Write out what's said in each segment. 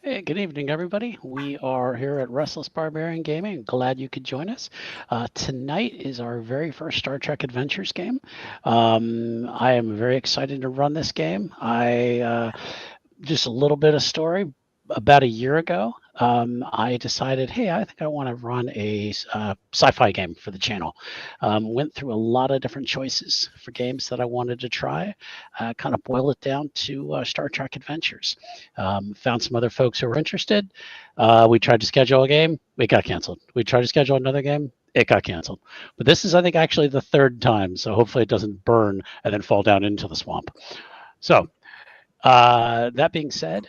Hey, good evening, everybody. We are here at Restless Barbarian Gaming. Glad you could join us. Tonight is our very first Star Trek Adventures game. I am very excited to run this game. Just a little bit of story. About a year ago, I decided, hey, I think I want to run a sci-fi game for the channel. Went through a lot of different choices for games that I wanted to try. Kind of boil it down to Star Trek Adventures. Found some other folks who were interested. We tried to schedule a game. It got canceled. We tried to schedule another game. It got canceled. But this is, I think, actually the third time. So hopefully it doesn't burn and then fall down into the swamp. So that being said,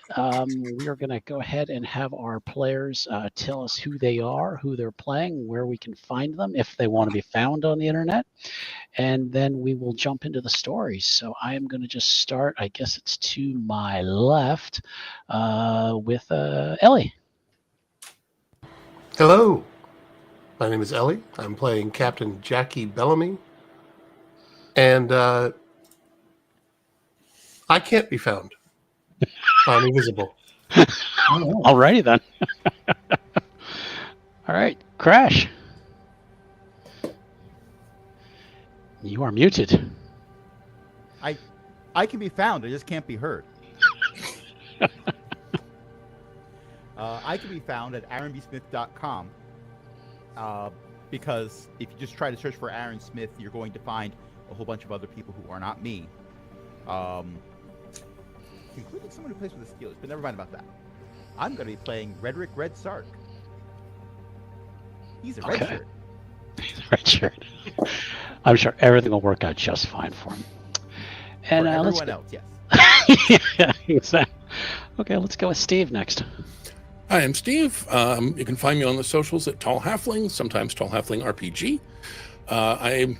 we are going to go ahead and have our players tell us who they are, who they're playing, where we can find them if they want to be found on the internet, and then we will jump into the stories. So I am going to just start, I guess it's to my left, with Ellie. Hello, my name is Ellie. I'm playing Captain Jackie Bellamy, and I can't be found. I'm invisible. Alrighty then. All right, Crash. You are muted. I can be found. I just can't be heard. I can be found at aaronbsmith.com because if you just try to search for Aaron Smith, you're going to find a whole bunch of other people who are not me, including someone who plays with the Steelers. But never mind about that. I'm going to be playing Redrick Red Sark. He's a red shirt. He's a red shirt. I'm sure everything will work out just fine for him. And for everyone else, yes. Yeah, exactly. Okay, let's go with Steve next. Hi, I'm Steve. You can find me on the socials at Tall Halfling, sometimes Tall Halfling RPG. I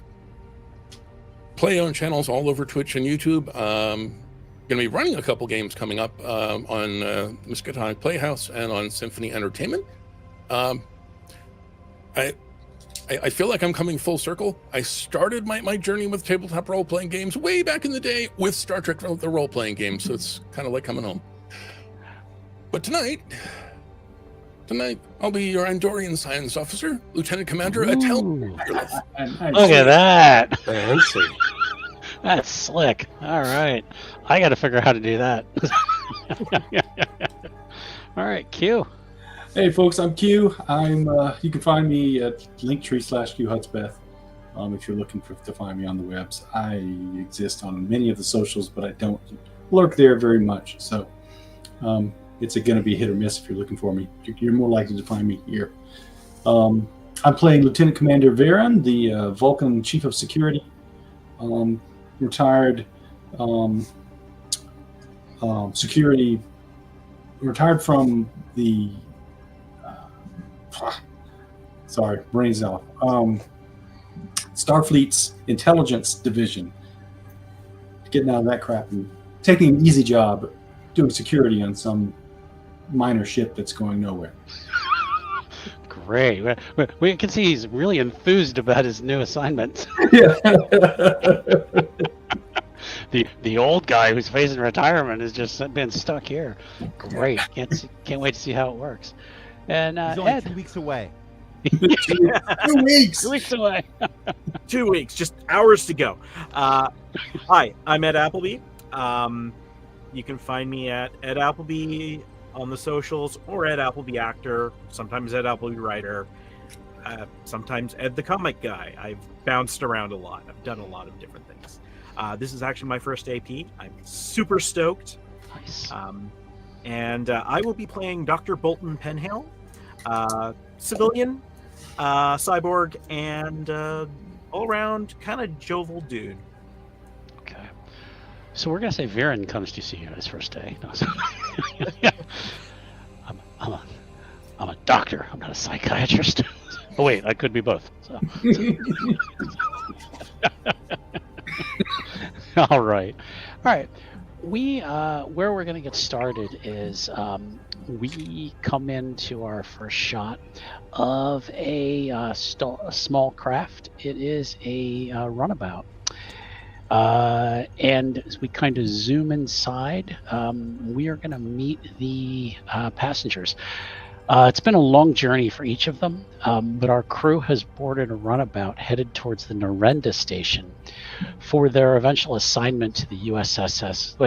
play on channels all over Twitch and YouTube. Going to be running a couple games coming up on Miskatonic Playhouse and on Symphony Entertainment. I feel like I'm coming full circle. I started my journey with tabletop role-playing games way back in the day with Star Trek, the role-playing game, so it's kind of like coming home. But tonight, I'll be your Andorian science officer, Lieutenant Commander Atel. Look at that. Fancy. That's slick. All right. I got to figure out how to do that. All right, Q. Hey folks, I'm Q. You can find me at linktree/QHutsbeth if you're looking to find me on the webs. I exist on many of the socials, but I don't lurk there very much. So it's going to be hit or miss if you're looking for me. You're more likely to find me here. I'm playing Lieutenant Commander Varen, the Vulcan Chief of Security, retired security, retired from the sorry, brain's off. Starfleet's intelligence division. Getting out of that crap and taking an easy job doing security on some minor ship that's going nowhere. Great. We can see he's really enthused about his new assignment. Yeah. The old guy who's facing retirement has just been stuck here. Great. Can't wait to see how it works. And He's only Ed. 2 weeks away. 2 weeks. 2 weeks away. 2 weeks, just hours to go. Hi, I'm Ed Appleby. You can find me at Ed Appleby on the socials, or Ed Appleby actor, sometimes Ed Appleby writer, sometimes Ed the comic guy. I've bounced around a lot. I've done a lot of different things. This is actually my first AP. I'm super stoked. Nice. And I will be playing Dr. Bolton Penhale, civilian, cyborg, and all-around kind of jovial dude. Okay. So we're gonna say Viren comes to see you his first day. No, I'm a doctor. I'm not a psychiatrist. Oh wait, I could be both. So. All right. Where we're going to get started is we come into our first shot of a small craft. It is a runabout. And as we kind of zoom inside, we are going to meet the passengers. It's been a long journey for each of them, but our crew has boarded a runabout headed towards the Narenda station for their eventual assignment to the USS,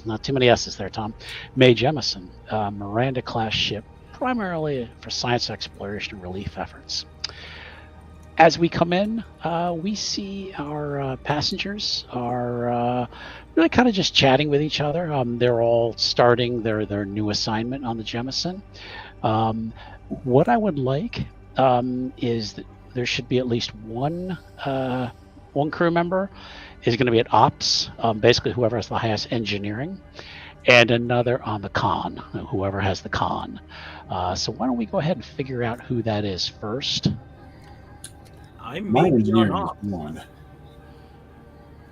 not too many S's there, Tom, Mae Jemison, Miranda-class ship, primarily for science exploration and relief efforts. As we come in, we see our passengers are really kind of just chatting with each other. They're all starting their new assignment on the Jemison. What I would like is that there should be at least one crew member is going to be at ops, basically whoever has the highest engineering, and another on the con, whoever has the con. So why don't we go ahead and figure out who that is first? I My may be on engineering is ops. 1.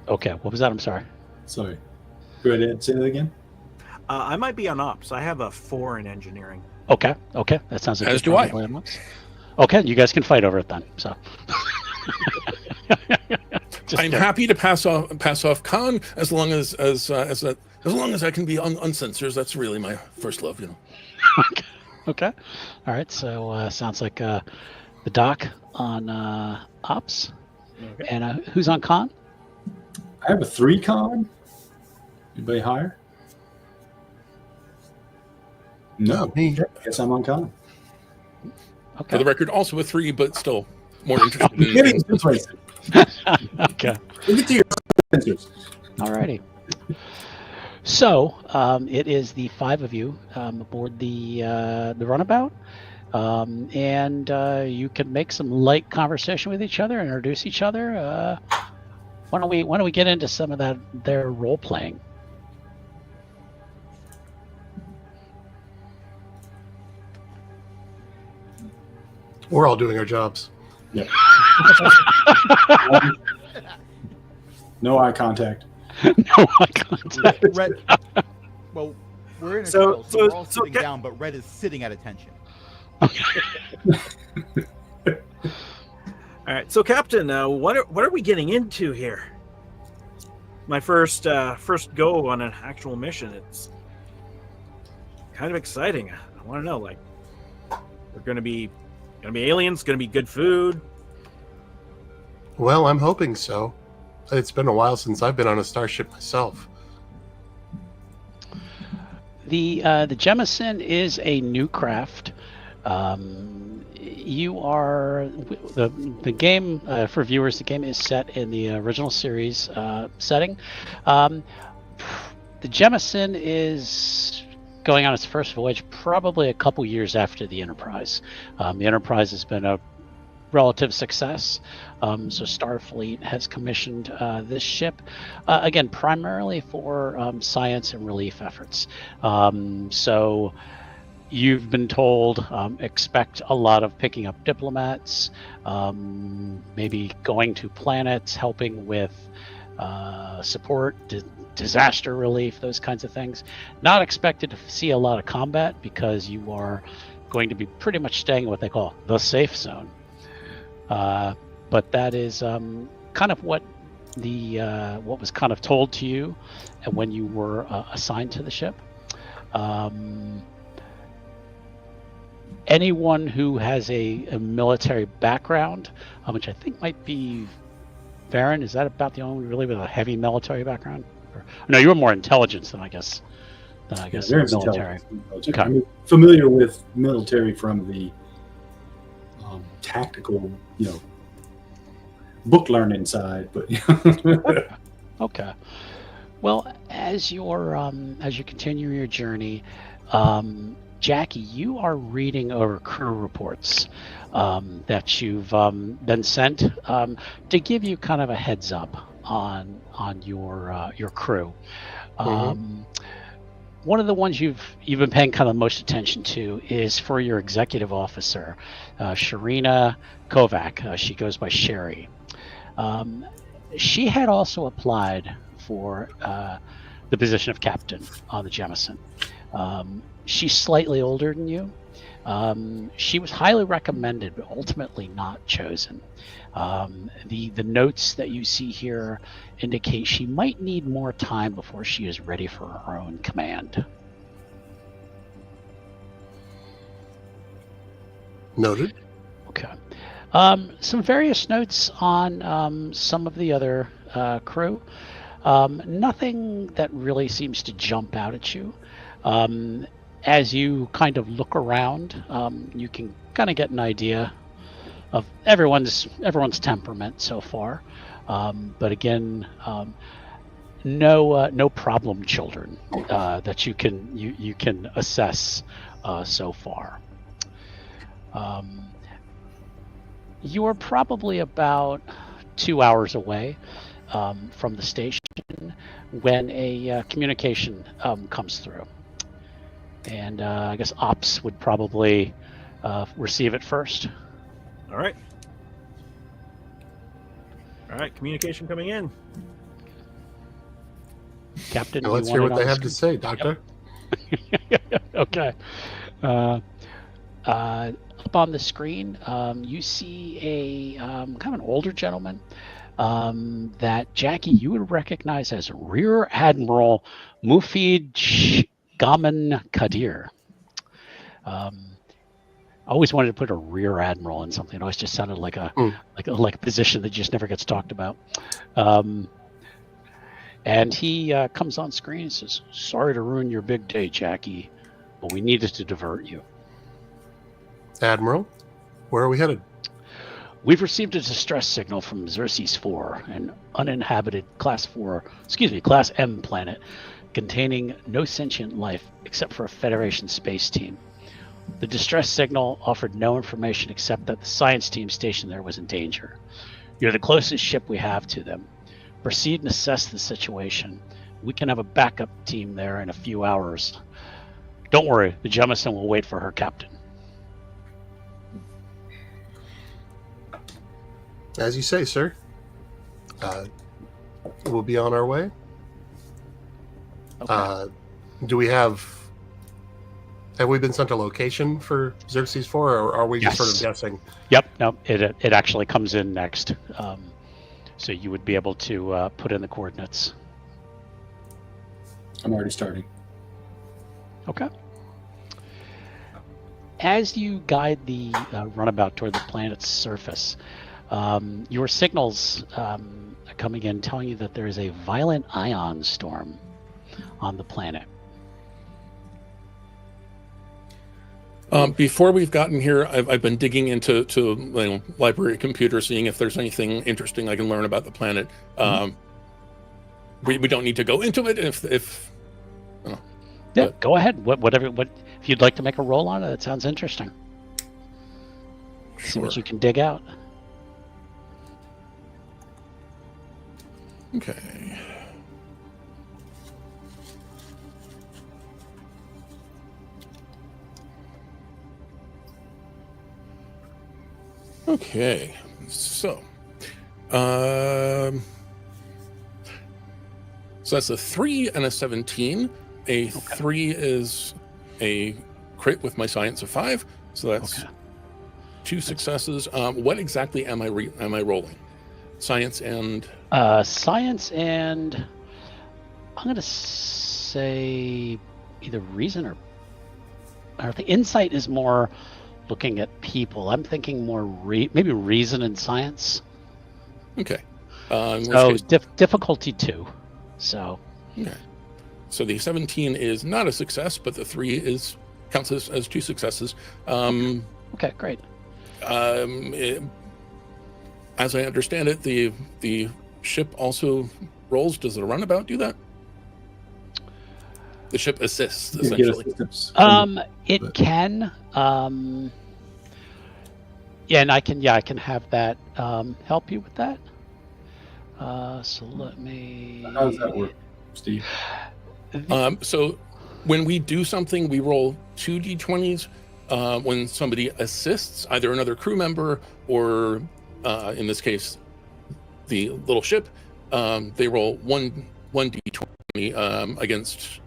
Okay, what was that? I'm sorry. Sorry. Go ahead, say that again. I might be on ops. I have a 4 in engineering. Okay, that sounds like As do I. Okay, you guys can fight over it then. So. Just I'm kidding. happy to pass off con as long as long as I can be on censors. That's really my first love, you know. Okay. All right. So sounds like the doc on ops, Okay. and who's on con? I have a 3 con. Anybody higher? No. Me. Guess I'm on con. For Okay. the record, also a 3, but still more interested I'm getting persuasive. Okay. We'll get to your answers. All righty. So it is the 5 of you aboard the runabout, and you can make some light conversation with each other, introduce each other. Why don't we get into some of their role playing? We're all doing our jobs. Yep. No eye contact. No eye contact. Red. Well, we're in a So- shuttle, so we're all so sitting ca- down, but Red is sitting at attention. All right. So, Captain, what are we getting into here? My first go on an actual mission. It's kind of exciting. I want to know, like, we're gonna be aliens. Gonna be good food. Well, I'm hoping so. It's been a while since I've been on a starship myself. The Jemison is a new craft. You are the game for viewers. The game is set in the original series setting. The Jemison is going on its first voyage probably a couple years after the Enterprise. The Enterprise has been a relative success. So Starfleet has commissioned this ship, again, primarily for science and relief efforts. So you've been told expect a lot of picking up diplomats, maybe going to planets, helping with support, disaster relief, those kinds of things. Not expected to see a lot of combat because you are going to be pretty much staying in what they call the safe zone. But that is kind of what was kind of told to you when you were assigned to the ship. Anyone who has a military background, which I think might be Varen, is that about the only really with a heavy military background? No, you were more intelligence than I guess. Very Military. intelligent. Okay. I'm familiar with military from the tactical, book learning side, but Okay. Well, as you continue your journey, Jackie, you are reading over crew reports that you've been sent to give you kind of a heads up on your crew. One of the ones you've been paying kind of the most attention to is for your executive officer, Sharina Kovac. She goes by Sherry. She had also applied for the position of captain on the Jemison. She's slightly older than you, She was highly recommended, but ultimately not chosen. The notes that you see here indicate she might need more time before she is ready for her own command. Noted. Okay. Some various notes on some of the other crew. Nothing that really seems to jump out at you. As you kind of look around, you can kind of get an idea of everyone's temperament so far. But again, no problem children that you can assess so far. You are probably about 2 hours away from the station when a communication comes through. And I guess Ops would probably receive it first. All right. All right, communication coming in. Captain, Now let's hear what they have to say, Doctor. Yep. Okay. Up on the screen, you see a kind of an older gentleman that, Jackie, you would recognize as Rear Admiral Mufid Gaman Kadir. I always wanted to put a Rear Admiral in something. It always just sounded like a position that just never gets talked about. And he comes on screen and says, "Sorry to ruin your big day, Jackie, but we needed to divert you. Admiral, where are we headed?" We've received a distress signal from Xerxes IV, an uninhabited Class M planet containing no sentient life except for a Federation space team. The distress signal offered no information except that the science team stationed there was in danger. You're the closest ship we have to them. Proceed and assess the situation. We can have a backup team there in a few hours. Don't worry, the Jemison will wait for her captain. As you say, sir. We'll be on our way. Okay. Do we have we been sent a location for Xerxes IV, or are we just sort of guessing? Yep. No, it actually comes in next. So you would be able to put in the coordinates. I'm already starting. Okay. As you guide the runabout toward the planet's surface, your signals are coming in telling you that there is a violent ion storm on the planet. Before we've gotten here, I've been digging into library computer, seeing if there's anything interesting I can learn about the planet. We don't need to go into it if Go ahead. What if you'd like to make a roll on it? That sounds interesting. Sure. See what you can dig out. Okay. Okay, so that's a 3 and a 17. A 3 is a crit with my science of 5, so that's 2 successes. What exactly am I rolling? Science and Science and I'm going to say either reason or I think insight is more looking at people. I'm thinking more maybe reason and science. Okay. So difficulty 2. So. Okay. So the 17 is not a success, but the 3 counts as 2 successes. Okay, great. As I understand it, the ship also rolls. Does the runabout do that? The ship assists, essentially. It can. Yeah, and I can have that help you with that. So let me. How does that work, Steve? So when we do something, we roll 2 d20s. When somebody assists, either another crew member or, in this case, the little ship, they roll one d20 against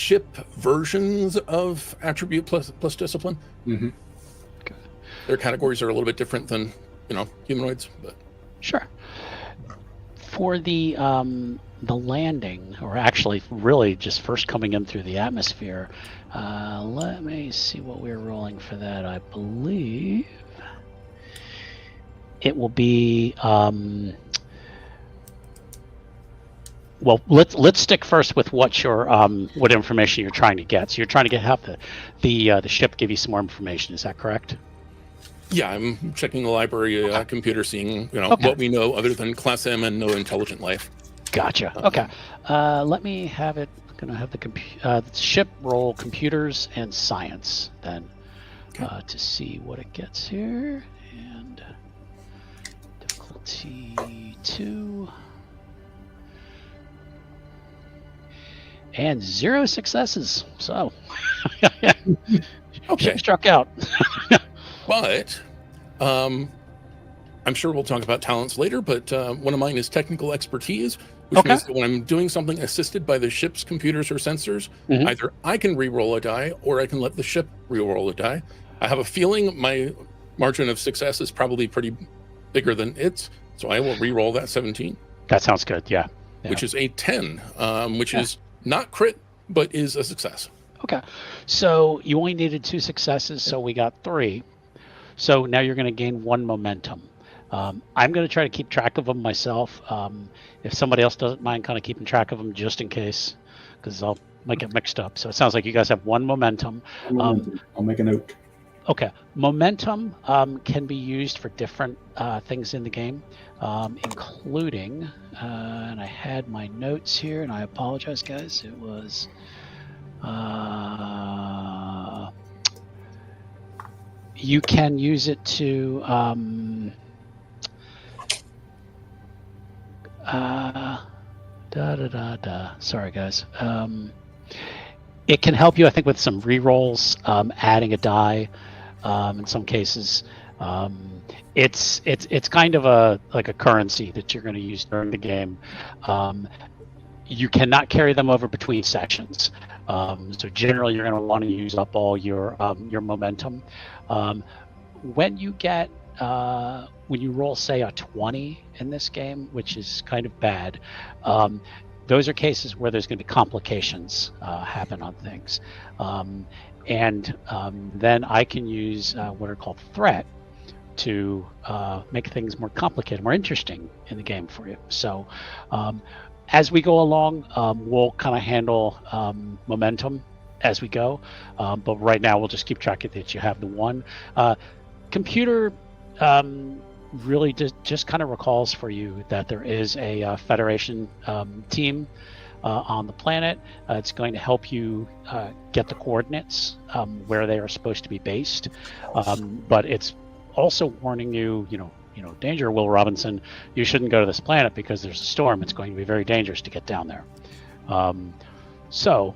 ship versions of attribute plus discipline. Mm-hmm. Their categories are a little bit different than humanoids, but Sure. For the landing, or actually really just first coming in through the atmosphere, let me see what we're rolling for that. I believe it will be well, let's stick first with what information you're trying to get. So you're trying to have the ship give you some more information. Is that correct? yeah, I'm checking the library computer, seeing Okay. what we know other than Class M and no intelligent life. Gotcha. Okay. Let me have it. I'm gonna have the ship roll computers and science then, to see what it gets here. And difficulty 2. And 0 successes. So, Okay. ship struck out. But I'm sure we'll talk about talents later, but one of mine is technical expertise, which Okay. means that when I'm doing something assisted by the ship's computers or sensors, Mhm. either I can re-roll a die or I can let the ship re-roll a die. I have a feeling my margin of success is probably pretty bigger than its, so I will re-roll that 17, That sounds good. Yeah. which is a 10, which Yeah. is not crit, but is a success. Okay. So you only needed 2 successes, so we got 3. So now you're going to gain 1 momentum. I'm going to try to keep track of them myself. If somebody else doesn't mind kind of keeping track of them just in case, because I might get mixed up. So it sounds like you guys have 1 momentum. I'll make a note. Okay. Momentum can be used for different things in the game, including, and I had my notes here, and I apologize, guys. It was... you can use it to sorry guys, it can help you, I think, with some rerolls, adding a die, in some cases. It's kind of a currency that you're going to use during the game. You cannot carry them over between sections. So generally, you're going to want to use up all your momentum. When you get when you roll, say, a 20 in this game, which is kind of bad, those are cases where there's going to be complications happen on things, and then I can use what are called threat to make things more complicated, more interesting in the game for you. So as we go along, we'll kind of handle momentum as we go, but right now we'll just keep track of that you have the 1. Computer really just kind of recalls for you that there is a Federation team on the planet. It's going to help you get the coordinates where they are supposed to be based, but it's also warning you, danger, Will Robinson, you shouldn't go to this planet because there's a storm. It's going to be very dangerous to get down there. So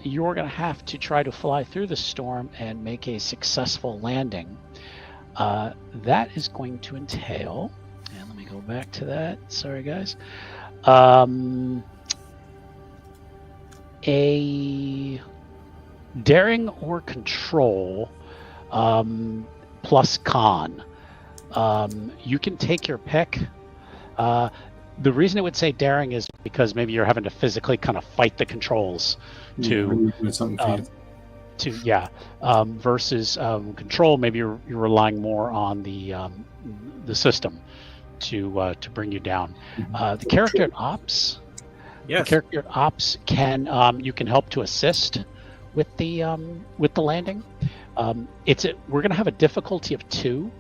you're going to have to try to fly through the storm and make a successful landing. That is going to entail, and let me go back to that. Sorry, guys. A daring or control plus con. You can take your pick. The reason it would say daring is because maybe you're having to physically kind of fight the controls to something fancy. Versus control. Maybe you're relying more on the system to bring you down. The character at ops. Yes. The character at ops can you can help to assist with the landing. We're going to have a difficulty of 2,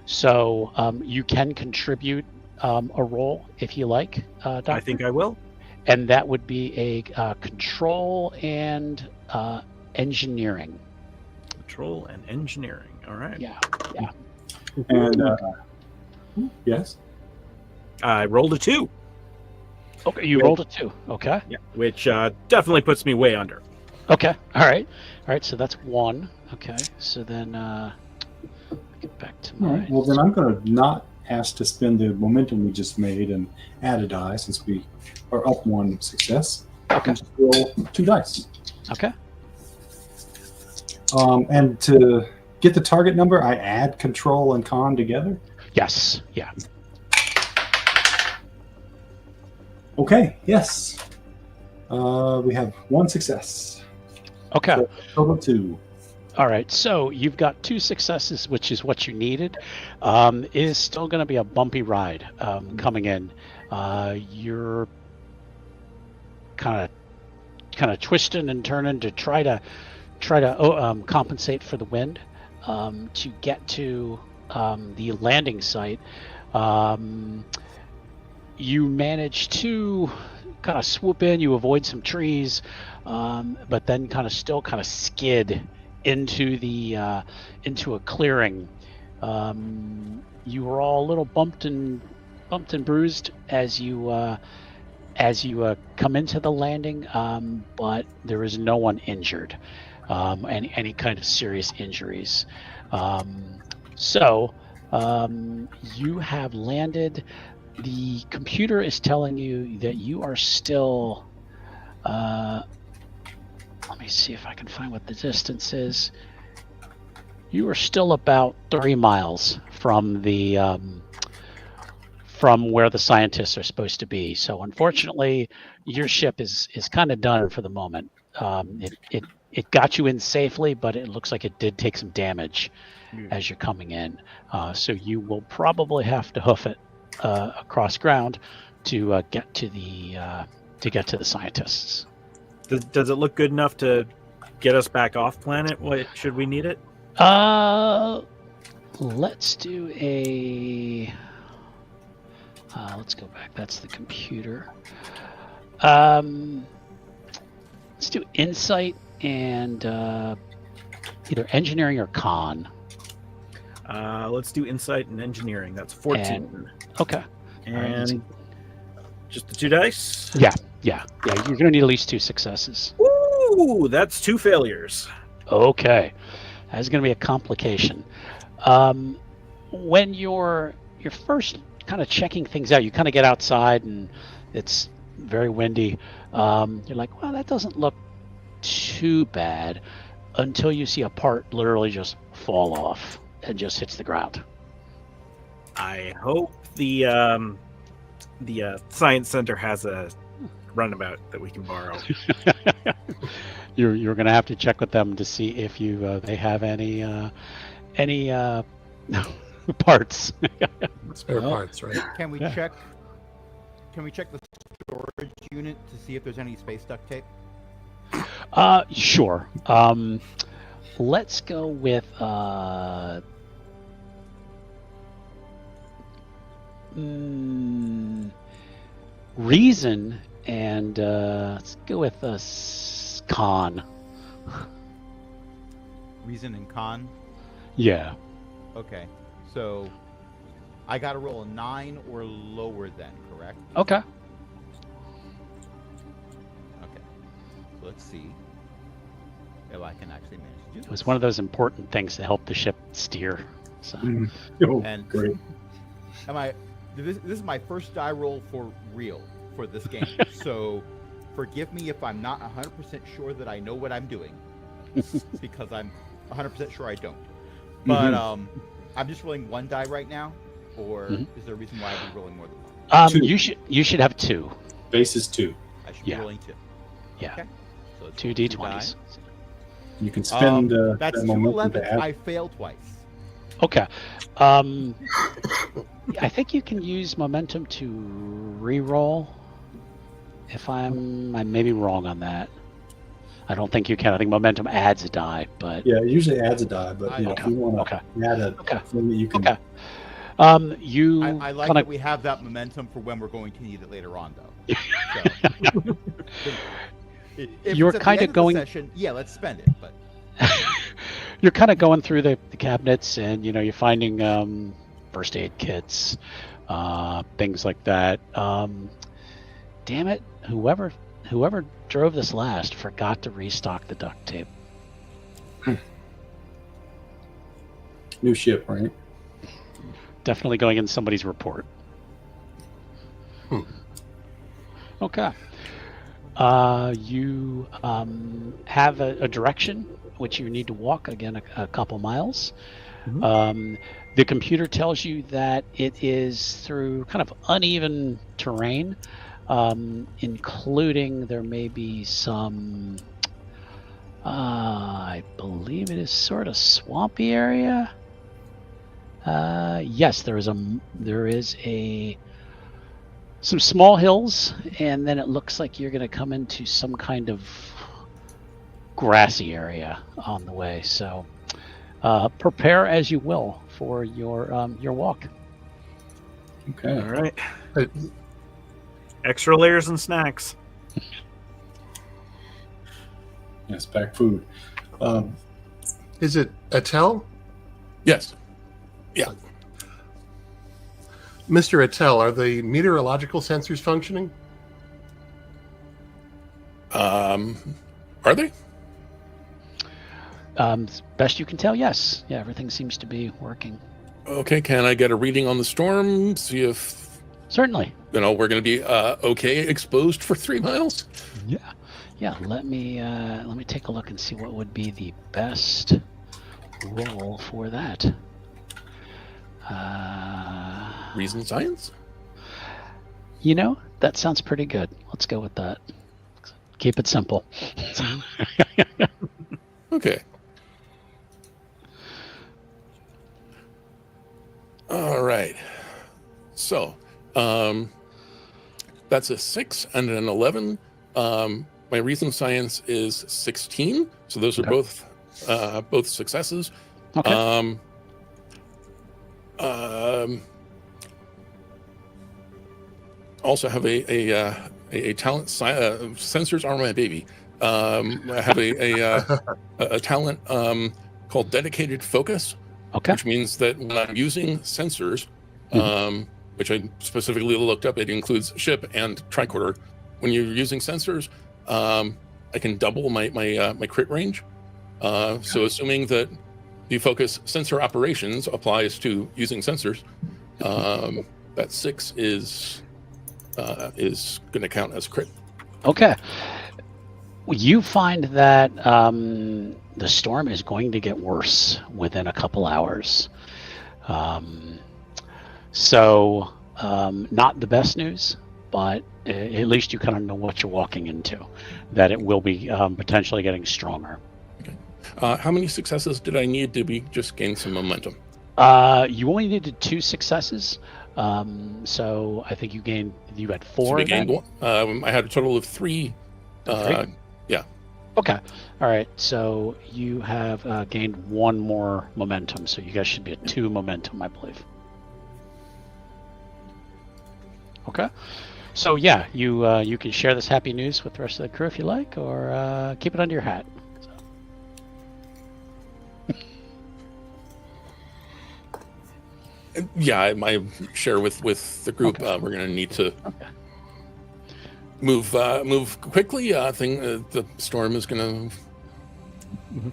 so you can contribute a roll if you like, Doctor. I think I will. And that would be a control and engineering. Control and engineering. All right. Yeah. And yes, I rolled a 2. Okay, you rolled a 2. Okay. Yeah, which definitely puts me way under. Okay. All right. So that's 1. Okay. So then get back to all my. right. Well, then I'm going to not ask to spend the momentum we just made and add a die since we or up 1 success. Okay. And just roll 2 dice. Okay. And to get the target number, I add control and con together. Yes. Yeah. Okay, yes. We have 1 success. Okay. So total 2. All right. So you've got 2 successes, which is what you needed. It is still going to be a bumpy ride coming in. You're kind of twisting and turning to try to compensate for the wind to get to the landing site. You manage to kind of swoop in. You avoid some trees, but then kind of skid into a clearing. You were all a little bumped and bruised as you come into the landing, but there is no one injured, any kind of serious injuries. So you have landed. The computer is telling you that you are still. Let me see if I can find what the distance is. You are still about 30 miles from the from where the scientists are supposed to be. So unfortunately, your ship is kind of done for the moment. It got you in safely, but it looks like it did take some damage as you're coming in. So you will probably have to hoof it across ground to get to the scientists. Does it look good enough to get us back off planet? What should we need it? Let's do a. Let's go back. That's the computer. Let's do insight and either engineering or con. Let's do insight and engineering. That's 14. Okay. And just the 2 dice? Yeah. You're gonna need at least 2 successes. Ooh, that's 2 failures. Okay, that's gonna be a complication. When you're first kind of checking things out, you kind of get outside and it's very windy. You're like, well, that doesn't look too bad, until you see a part literally just fall off and just hits the ground. I hope the science center has a runabout that we can borrow. You're gonna have to check with them to see if they have any parts. Spare parts, right? Can we check? Can we check the storage unit to see if there's any space duct tape? Sure. Let's go with reason, and let's go with con. Reason and con. Yeah. Okay, so I got to roll a 9 or lower then, correct? Okay. Okay. So let's see if I can actually manage to do this. It was one of those important things to help the ship steer. So. Oh, And great. This is my first die roll for real for this game. So forgive me if I'm not 100% sure that I know what I'm doing, because I'm 100% sure I don't. But I'm just rolling 1 die right now, or is there a reason why I'd be rolling more than 1? 2. You should have 2. Base is 2. I should be rolling 2. Yeah. Okay. So let's 2 roll 2 d20s. You can spend that's that 2 momentum 11s. to add. I failed twice. Okay. I think you can use momentum to re-roll. If I may be wrong on that. I don't think you can. I think momentum adds a die, but Yeah, it usually adds a die, but if you want to add a thing that you can. Okay. You. I like that we have that momentum for when we're going to need it later on, though. So, if You're it's at the kind end of going. The session, yeah, let's spend it. But You're kind of going through the cabinets, and you're finding first aid kits, things like that. Damn it! Whoever drove this last forgot to restock the duct tape. New ship, right? Definitely going in somebody's report. Okay. You have a direction which you need to walk again a couple miles. The computer tells you that it is through kind of uneven terrain, including there may be some. I believe it is sort of swampy area. Yes, there is some small hills, and then it looks like you're going to come into some kind of grassy area on the way. So prepare as you will for your walk. Okay. All right. Uh, Extra layers and snacks. Yes, pack food. Is it Attel? Yes. Yeah. Mr. Attel, are the meteorological sensors functioning? Are they? Best you can tell, yes. Yeah, everything seems to be working. Okay, can I get a reading on the storm? See if, Certainly. we're going to be okay exposed for 3 miles? Yeah. Let me take a look and see what would be the best roll for that. Reason science? That sounds pretty good. Let's go with that. Keep it simple. Okay. All right. So, that's a 6 and an 11. My reason science is 16. So those are both successes. Okay. Also have a talent. Sensors are my baby. I have a talent called dedicated focus, Okay. which means that when I'm using sensors, which I specifically looked up, it includes ship and tricorder. When you're using sensors, I can double my crit range. So assuming that the focus sensor operations applies to using sensors, that 6 is going to count as crit. Okay. You find that the storm is going to get worse within a couple hours. So not the best news, but at least you kind of know what you're walking into, that it will be potentially getting stronger. How many successes did I need to just gain some momentum? You only needed 2 successes. So I think you had 4. So we gained one. I had a total of 3. 3? Yeah. Okay. All right. So you have gained 1 more momentum. So you guys should be at 2 momentum, I believe. Okay. So yeah, you can share this happy news with the rest of the crew if you like, or keep it under your hat. Yeah, I share with the group. Okay. We're going to need to move quickly. The storm is going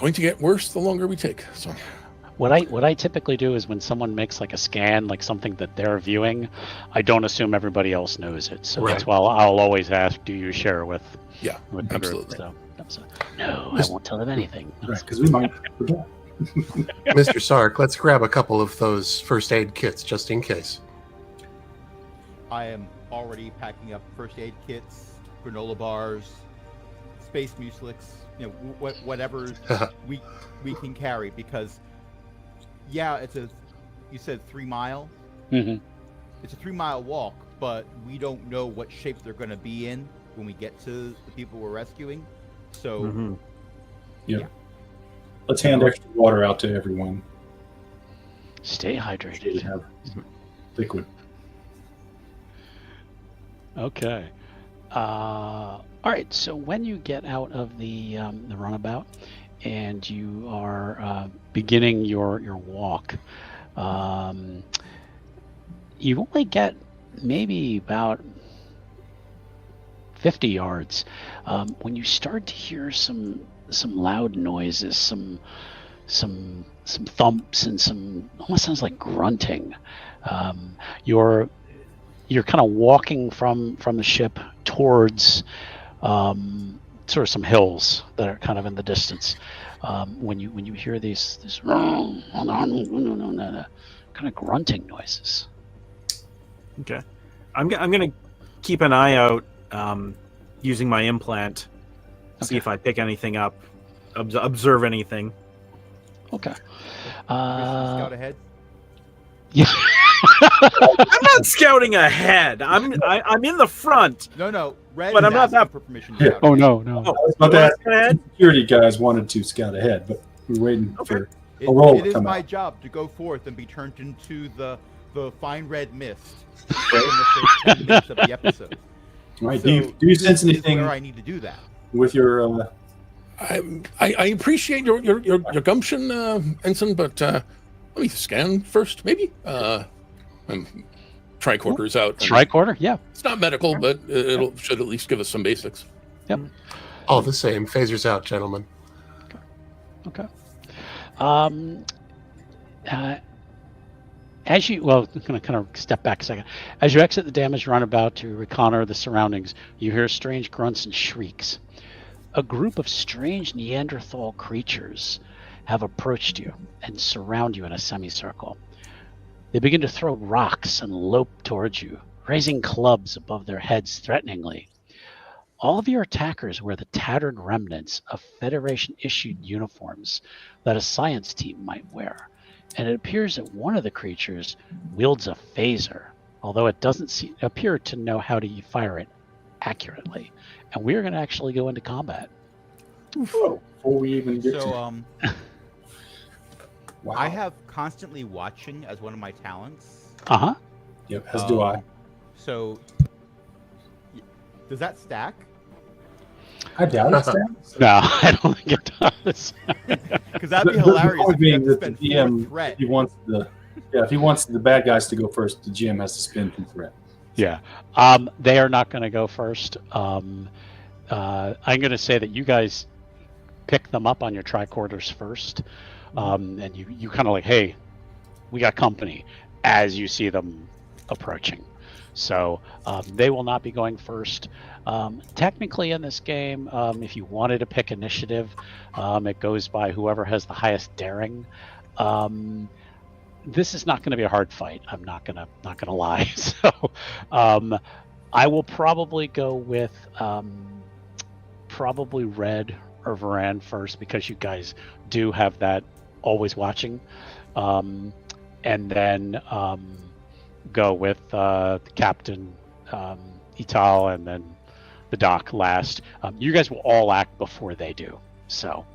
to get worse the longer we take. So What I typically do is when someone makes like a scan, like something that they're viewing, I don't assume everybody else knows it. So that's why I'll always ask, do you share with the absolutely. group? So no, I won't tell them anything. Right, because we might forget. Mr. Sark, let's grab a couple of those first aid kits just in case. I am already packing up first aid kits, granola bars, space mucilix, whatever we can carry, because you said 3 mile. Mm-hmm. It's a 3 mile walk, but we don't know what shape they're going to be in when we get to the people we're rescuing. So Yeah. Let's hand extra water out to everyone. Stay We hydrated. have liquid. Okay. All right. So when you get out of the runabout and you are beginning your walk, you only get maybe about 50 yards when you start to hear some loud noises, some thumps, and some almost sounds like grunting. Your you're kind of walking from the ship towards sort of some hills that are kind of in the distance. When you hear these kind of grunting noises. Okay. I'm gonna keep an eye out using my implant. See if I pick anything up. Observe anything. Okay. Scout ahead. Yeah. I'm not scouting ahead. I'm in the front. No. Red But is I'm not asking that- for permission to Yeah. scout Oh ahead. no. Oh, I was about to you ask wanna scout ahead? security guys wanted to scout ahead, but we're waiting Okay. for It, a roll it to is come my out. job to go forth and be turned into the fine red mist in the first 10 minutes of the episode. All right. So do you this sense is anything where I need to do that? with your? I appreciate your gumption, Ensign, but let me scan first, maybe. Tricorders out. Tricorder? Yeah. It's not medical, but it should at least give us some basics. All the same, phasers out, gentlemen. Okay. As you, well, I'm going to kind of step back a second. As you exit the damaged runabout to reconnoiter the surroundings, you hear strange grunts and shrieks. A group of strange Neanderthal creatures have approached you and surround you in a semicircle. They begin to throw rocks and lope towards you, raising clubs above their heads threateningly. All of your attackers wear the tattered remnants of Federation-issued uniforms that a science team might wear, and it appears that one of the creatures wields a phaser, although it doesn't appear to know how to fire it accurately. And we're going to actually go into combat. Before we even get to So wow. I have constantly watching as one of my talents. Uh-huh. Yep, as do I. So does that stack? I doubt it. Stan. No, I don't think it does. Because that'd be The hilarious. point If you being had to that the spend 4 GM, threat. if he wants the bad guys to go first, the GM has to spin from threat. Yeah. They are not going to go first. I'm going to say that you guys pick them up on your tricorders first. And you kind of like, hey, we got company as you see them approaching. So they will not be going first. Technically in this game, if you wanted to pick initiative, it goes by whoever has the highest daring. This is not going to be a hard fight. I'm not gonna lie. So I will probably go with probably Red or Varan first, because you guys do have that always watching, and then go with the Captain, Ital, and then the Doc last. You guys will all act before they do, so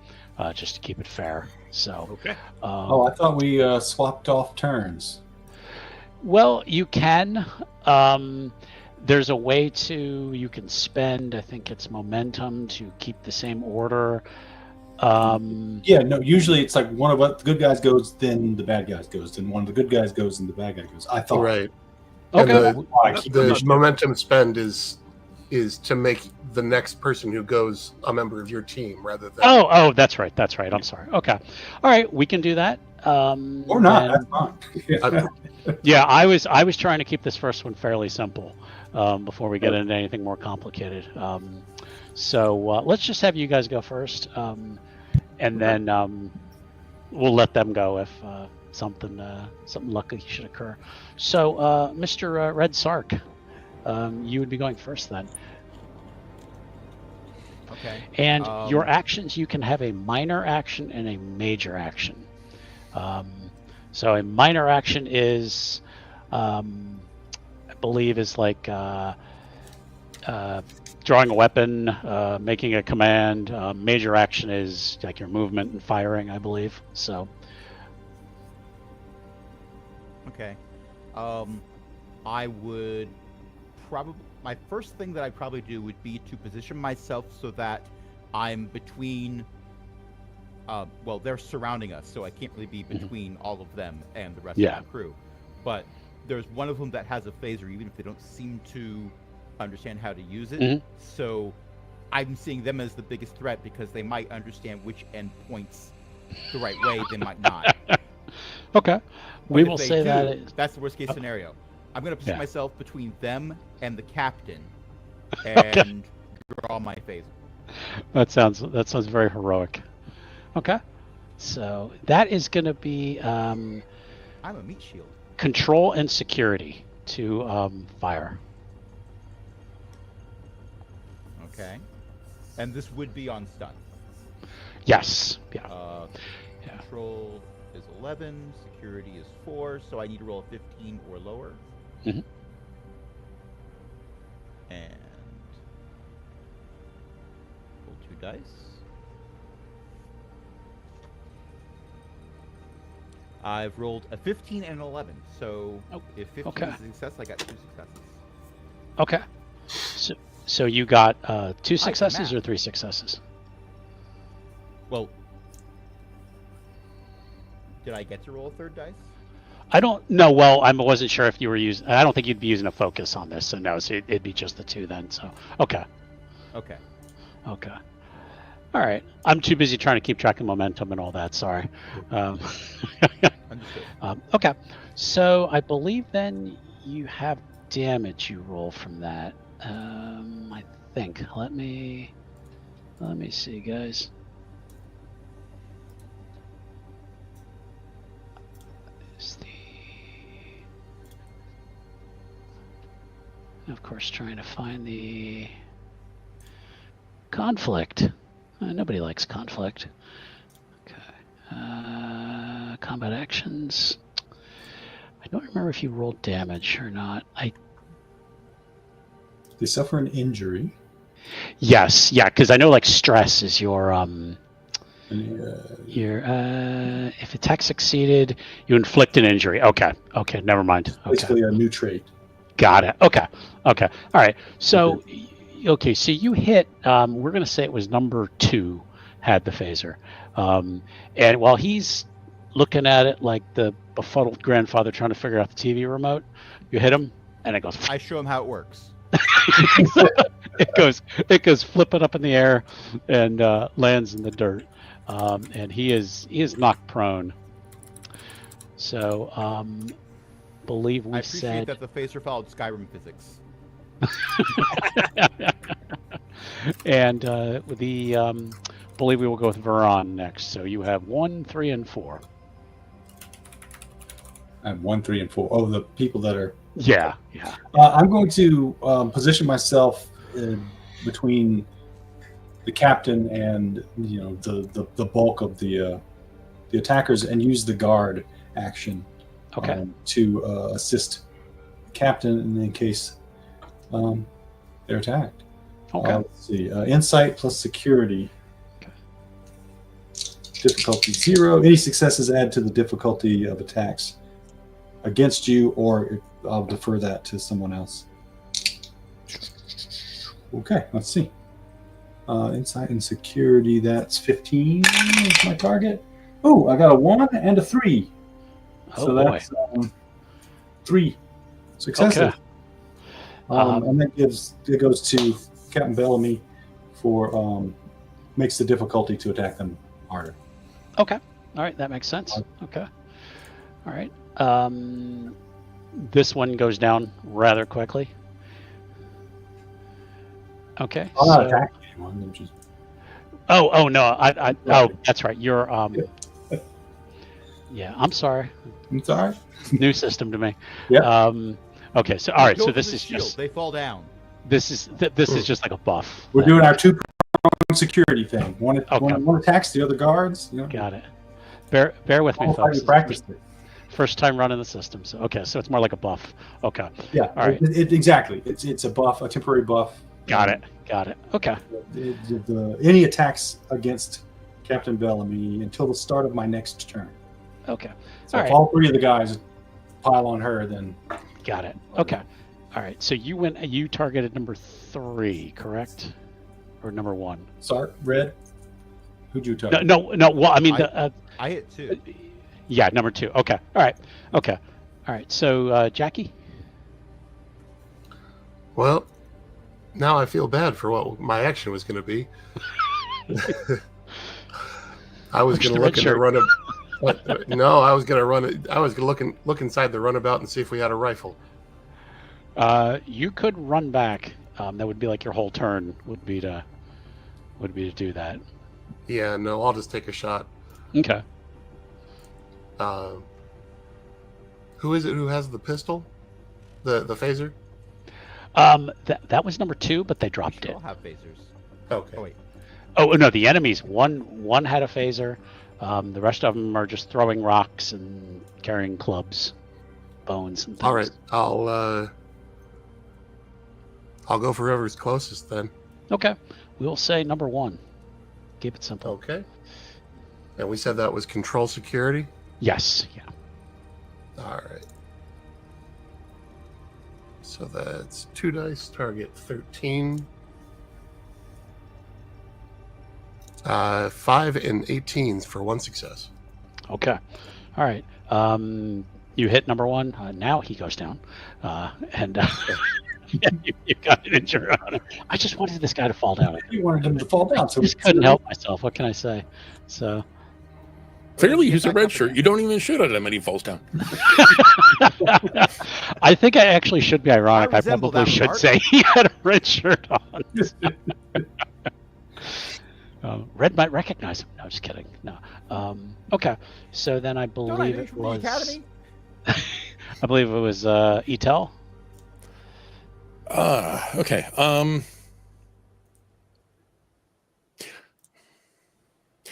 just to keep it fair. So Okay. I thought we swapped off turns. well, you can. There's a way you can spend, I think it's momentum, to keep the same order. Yeah, no. Usually it's like one of us, the good guys goes, then the bad guys goes, then one of the good guys goes, and the bad guy goes. I thought. Right. Okay. And the momentum spend is to make the next person who goes a member of your team rather than. Oh, that's right. I'm sorry. Okay. All right, we can do that. Or not. and- That's fine. Yeah, I was trying to keep this first one fairly simple before we get into anything more complicated. So let's just have you guys go first, and then we'll let them go if something lucky should occur. So, Mr. Red Sark, you would be going first then. Okay. And your actions, you can have a minor action and a major action. So a minor action is, I believe, is like drawing a weapon, making a command. Major action is like your movement and firing, I believe. So Okay. I would probably, my first thing that I'd probably do would be to position myself so that I'm between, well, they're surrounding us, so I can't really be between all of them and the rest Yeah. of the crew. But there's one of them that has a phaser, even if they don't seem to understand how to use it. Mhm. So I'm seeing them as the biggest threat because they might understand which end points the right way, they might not. okay, But we if will they say do, that. that's the worst case scenario. I'm gonna position Yeah. myself between them and the captain, and draw my phaser. That sounds very heroic. Okay. So that is going to be I'm a meat shield. control and security to fire. Okay. And this would be on stun. Yes. Yeah. Yeah. Control is 11, security is 4, so I need to roll a 15 or lower. Mhm. And roll 2 dice. I've rolled a 15 and an 11, so Oh, if 15 okay. is a success, I got 2 successes. Okay. So you got 2 can successes math. or 3 successes? Well, did I get to roll a third dice? I don't know. Well, I wasn't sure if you were using. I don't think you'd be using a focus on this, so no. So it'd be just the 2 then. So okay. Okay. Okay. All right. I'm too busy trying to keep track of momentum and all that. Sorry. Understood. Okay. So I believe then you have damage you roll from that. I think. Let me see, guys. Is of course, trying to find the conflict. Nobody likes conflict. Okay. Combat actions. I don't remember if you rolled damage or not. They suffer an injury. Yes, yeah, because I know like stress is your if attack succeeded, you inflict an injury. Okay, never mind. Okay. Basically a new trait. Got it. Okay. All right. So, okay. So you hit. We're gonna say it was number 2 had the phaser, and while he's looking at it like the befuddled grandfather trying to figure out the TV remote, you hit him, and it goes. I show him how it works. it goes flipping up in the air and lands in the dirt, and he is knocked prone. So, believe we I appreciate said that the phaser followed Skyrim physics. and believe we will go with Veron next. So you have 1, 3, and 4. I have 1, 3, and 4. Oh, the people that are. Yeah. I'm going to position myself between the captain and the bulk of the attackers, and use the guard action to assist the captain in case they're attacked. Okay. Let's see. Insight plus security. Okay. Difficulty 0. Any successes add to the difficulty of attacks against you, or I'll defer that to someone else. Okay, let's see. Insight and security, that's 15 is my target. Oh, I got a 1 and a 3. Oh, so boy. that's 3 successes. Okay. And that goes to Captain Bellamy for makes the difficulty to attack them harder. Okay. All right, that makes sense. Okay. All right. This one goes down rather quickly. Okay. I'm not attacking anyone. I'm just... Oh no! Oh, that's right. You're Yeah, I'm sorry. I'm sorry. New system to me. Yeah. Okay. So all right. Go So for this the is shield. just They fall down. this is just like a buff. We're doing our 2-pronged security thing. One Okay. attacks the other guards. Got it. Bear with me, All folks. you practiced it. First time running the system. So so it's more like a buff. Okay. Yeah. All right. Exactly. It's a buff, a temporary buff. Got it. Okay. Any attacks against Captain Bellamy until the start of my next turn. Okay. So All if right. all 3 of the guys pile on her, then Got it. Okay. All right. So you targeted number 3, correct? Or number 1? sorry, Red. Who'd you target? No. Well, I mean I hit 2. yeah, number 2. Okay. All right. Okay. All right. So Jackie. Well, now I feel bad for what my action was going to be. I was going to look in the run. No, I was going to run. I was going to look inside the runabout and see if we had a rifle. You could run back. That would be like your whole turn. Would be to do that. Yeah, no, I'll just take a shot. Okay. Who is it who has the pistol? The phaser? That was number 2, but they dropped We it. all have phasers. Okay. Oh wait. Oh no, the enemies. One had a phaser. The rest of them are just throwing rocks and carrying clubs, bones, and things. All right. I'll go for whoever's closest then. Okay. We'll say number 1. Keep it simple. Okay. And we said that was control security? Yes. Yeah. All right. So that's 2 dice, target 13. 5 and 18s for 1 success. Okay. All right. You hit number 1. Now he goes down. And you got an injury on him. I just wanted this guy to fall down. You wanted him to fall down, so I just couldn't help myself. What can I say? So. Clearly, he's a red shirt. You don't even shoot at him and he falls down. I think I actually should be ironic. I resemble probably that should remark. say he had a red shirt on. Red might recognize him. No, just kidding. No. Okay. So then I Don't I believe know it from the was. academy? I believe it was Etel. Okay.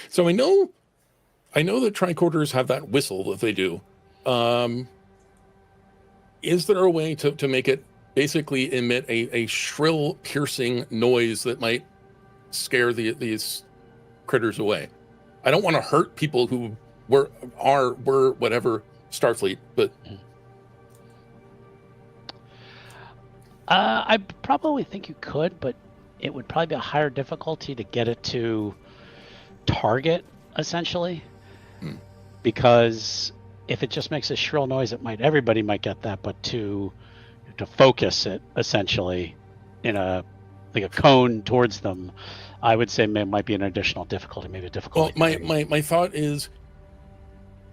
So I know that tricorders have that whistle that they do. Is there a way to make it basically emit a shrill, piercing noise that might scare these critters away? I don't want to hurt people who were whatever Starfleet, but I probably think you could, but it would probably be a higher difficulty to get it to target, essentially. Because if it just makes a shrill noise, everybody might get that, but to focus it essentially in a cone towards them, I would say might be an additional difficulty, maybe a difficulty. Well, my thought is,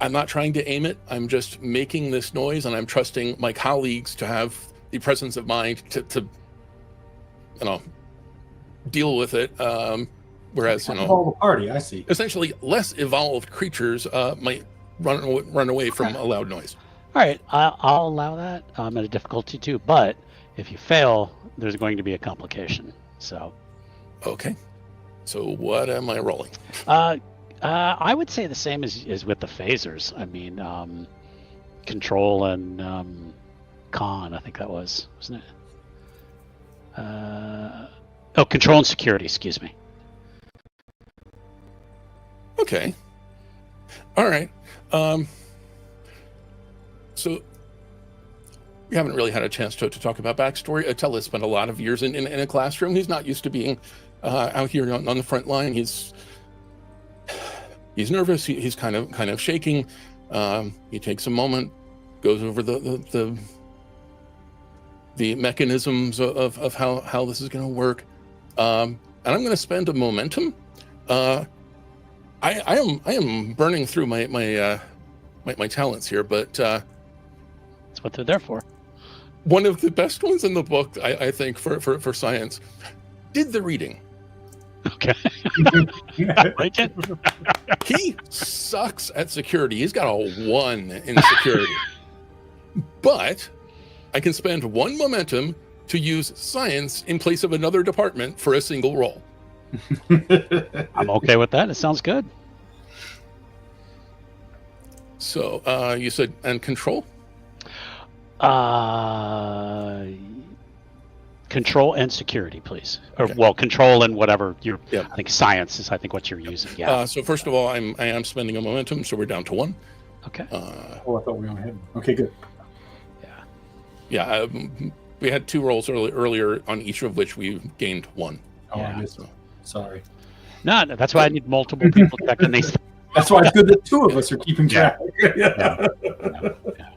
I'm not trying to aim it. I'm just making this noise, and I'm trusting my colleagues to have the presence of mind to deal with it. Whereas, all the party, I see. essentially less evolved creatures might run away from a loud noise. All right, I'll allow that at a difficulty 2, but if you fail, there's going to be a complication. So, Okay. So what am I rolling? I would say the same as with the phasers. I mean, control and con. I think that wasn't it? Control and security. Excuse me. Okay. All right. So we haven't really had a chance to talk about backstory. Attila spent a lot of years in a classroom. He's not used to being out here on the front line. He's nervous. He's kind of shaking. He takes a moment, goes over the mechanisms of how this is going to work, and I'm going to spend a momentum. I am burning through my talents here, but That's what they're there for. one of the best ones in the book, I think, for science, did the reading. Okay. I like it. He sucks at security. He's got a 1 in security. But I can spend 1 momentum to use science in place of another department for a single roll. I'm okay with that. It sounds good. So you said, and control? Control and security, please. Or well, control and whatever you're. Yeah. I think science is. I think what you're using. Yeah. So first of all, I am spending a momentum, so we're down to 1. Okay. Oh, I thought we only had one. Okay, good. Yeah. We had 2 rolls earlier, on each of which we gained 1. Oh, Yeah. I missed one. Sorry. No, that's why I need multiple people checking these. That's why it's good that 2 of us are keeping track.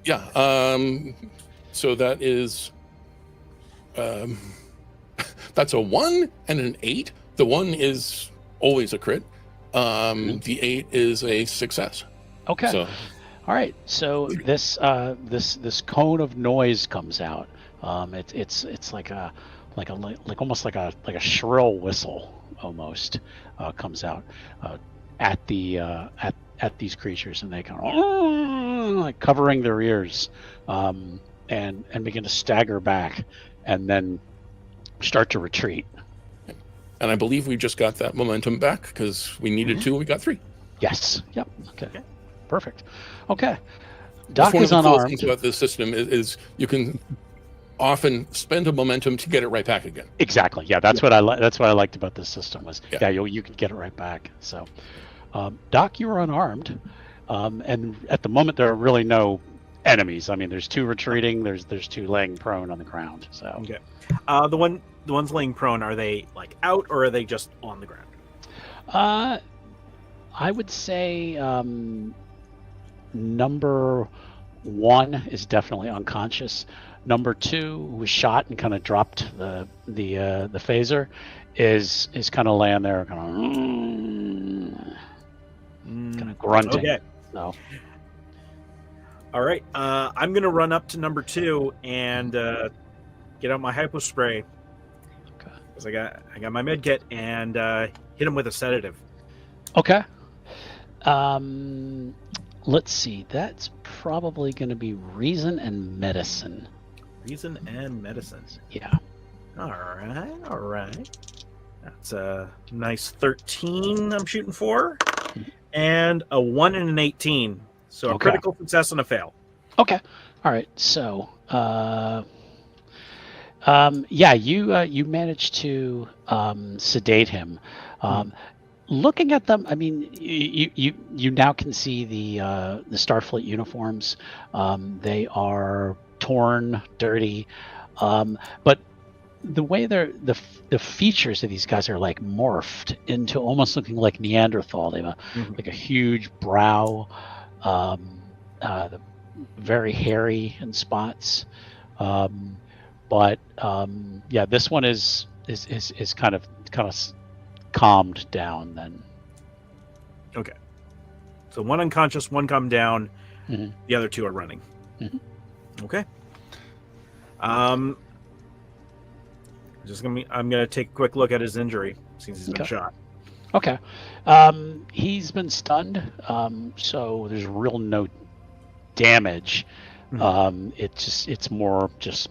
Yeah. So that is that's a 1 and an 8. The 1 is always a crit. The 8 is a success. Okay. So All right. So this cone of noise comes out. It's like almost like a shrill whistle almost comes out at these creatures, and they kind of like covering their ears, and begin to stagger back, and then start to retreat. And I believe we just got that momentum back because we needed 2 and we got 3. Yes. Yep. Okay. Perfect. Okay. That's Doc one is of the cool unarmed. things about this system is you can often spend a momentum to get it right back again. Exactly. Yeah, that's what I that's what I liked about this system was you could get it right back. So, Doc, you were unarmed, and at the moment there are really no enemies. I mean, there's 2 retreating. There's 2 laying prone on the ground. So Okay. The ones laying prone, are they like out or are they just on the ground? I would say number 1 is definitely unconscious. Number 2 was shot and kind of dropped the phaser, is kind of laying there, kind of grunting. Okay. So. All right. I'm gonna run up to number 2 and get out my hypo spray. Okay. Because I got my med kit and hit him with a sedative. Okay. Let's see. That's probably going to be reason and medicine. Reason and medicine. Yeah. All right. That's a nice 13 I'm shooting for, and a 1 and an 18. So a critical success and a fail. Okay. All right. So, you managed to sedate him. Looking at them, I mean, you now can see the Starfleet uniforms. They are torn, dirty, but the way the features of these guys are like morphed into almost looking like Neanderthal. They have like a huge brow, very hairy in spots. But this one is kind of calmed down then. Okay. So 1 unconscious, 1 calmed down. Mm-hmm. The other 2 are running. Mm-hmm. Okay. I'm gonna take a quick look at his injury since he's been shot. Okay. He's been stunned, so there's real no damage. Mm-hmm. It's more just,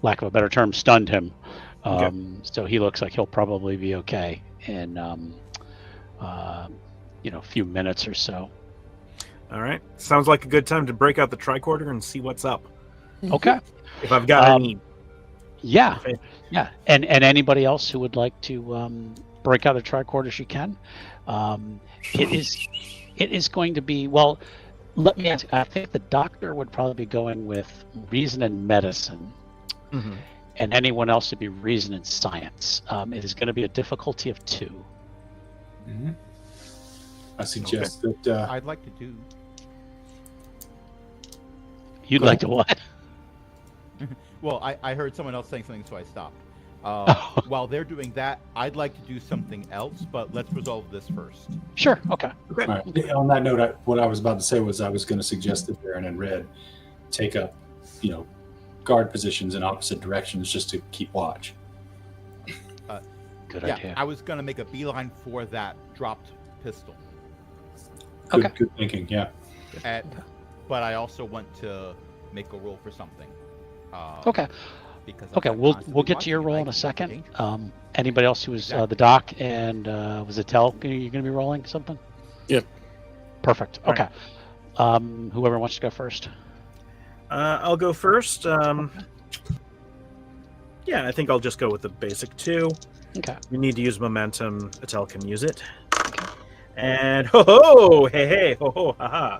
lack of a better term, stunned him. So he looks like he'll probably be okay in a few minutes or so. All right. Sounds like a good time to break out the tricorder and see what's up. Okay. If I've got any. Yeah. Yeah. And anybody else who would like to break out the tricorders, you can. It is going to be, well, let me ask, I think the doctor would probably be going with reason and medicine. Mm-hmm. And anyone else would be reason and science. It is going to be a difficulty of 2. Mm-hmm. I suggest that I'd like to do. You'd like to what? Well, I heard someone else saying something, so I stopped. While they're doing that, I'd like to do something else, but let's resolve this first. Sure. Okay. All right. On that note, what I was about to say was I was going to suggest that Baron and Red take up, guard positions in opposite directions just to keep watch. Good idea. I was going to make a beeline for that dropped pistol. Good thinking, yeah. But I also want to make a roll for something. Okay. Because We'll get to your roll in a second. Anybody else who was the doc and was it Tel? You're going to be rolling something? Yep. Perfect. Okay. Right. Whoever wants to go first. I'll go first. I think I'll just go with the basic 2. Okay. We need to use momentum. Atel can use it. Okay. And hey, haha.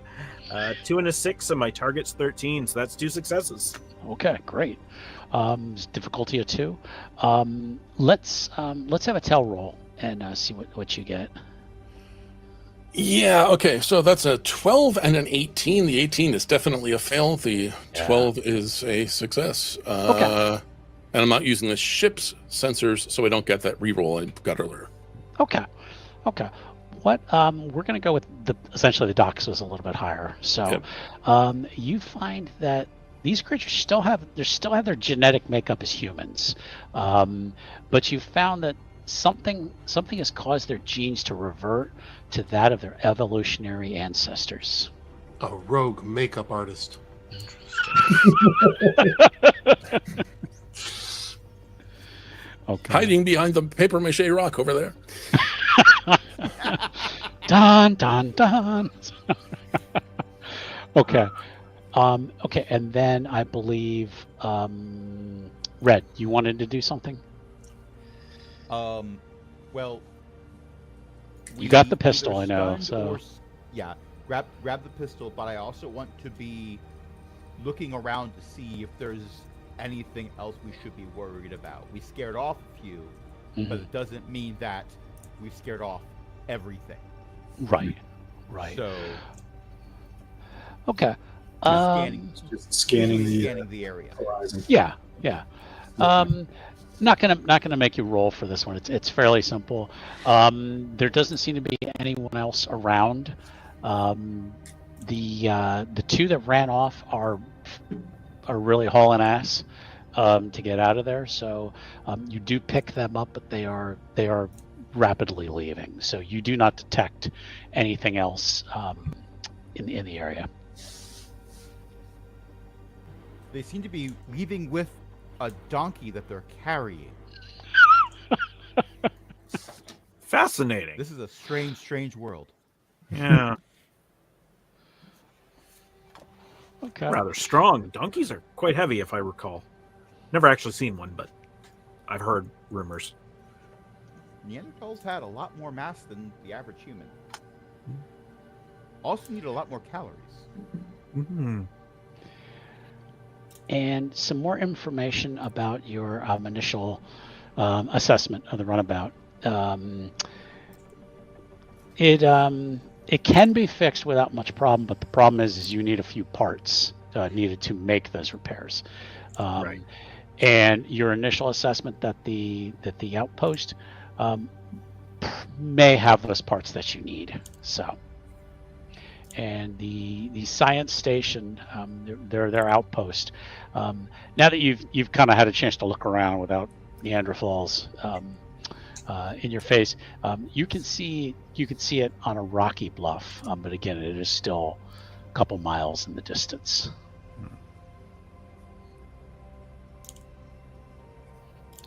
2 and a 6, and my target's 13, so that's 2 successes. Okay, great. Difficulty of 2. Let's have a Tel roll and see what you get. Yeah, okay, so that's a 12 and an 18. The 18 is definitely a fail. The 12 is a success. Okay. And I'm not using the ship's sensors, so I don't get that reroll I got earlier. Okay. What we're going to go with essentially the docs was a little bit higher. So you find that these creatures still have their genetic makeup as humans, but you found that something has caused their genes to revert to that of their evolutionary ancestors. A rogue makeup artist. Okay. Hiding behind the paper mache rock over there. Dun dun dun. Okay. Okay, and then I believe Red, you wanted to do something? Well, You got the either pistol, I know, stunned so- or yeah, grab the pistol, but I also want to be looking around to see if there's anything else we should be worried about. We scared off a few, but it doesn't mean that we've scared off everything. Right. So Okay. Just scanning the area. horizon. Yeah. Not gonna make you roll for this one. It's fairly simple. There doesn't seem to be anyone else around. The two that ran off are really hauling ass to get out of there. So you do pick them up, but they are rapidly leaving. So you do not detect anything else in the area. They seem to be leaving with a donkey that they're carrying. Fascinating. This is a strange world. Yeah. Okay. Rather strong. Donkeys are quite heavy, if I recall. Never actually seen one, but I've heard rumors. Neanderthals had a lot more mass than the average human. Also need a lot more calories. Mm-hmm. And some more information about your initial assessment of the runabout. It can be fixed without much problem, but the problem is you need a few parts needed to make those repairs. Right. And your initial assessment that the outpost may have those parts that you need. So. And the science station, their outpost. Now that you've kind of had a chance to look around without Neanderthals in your face, you can see it on a rocky bluff. But again, it is still a couple miles in the distance.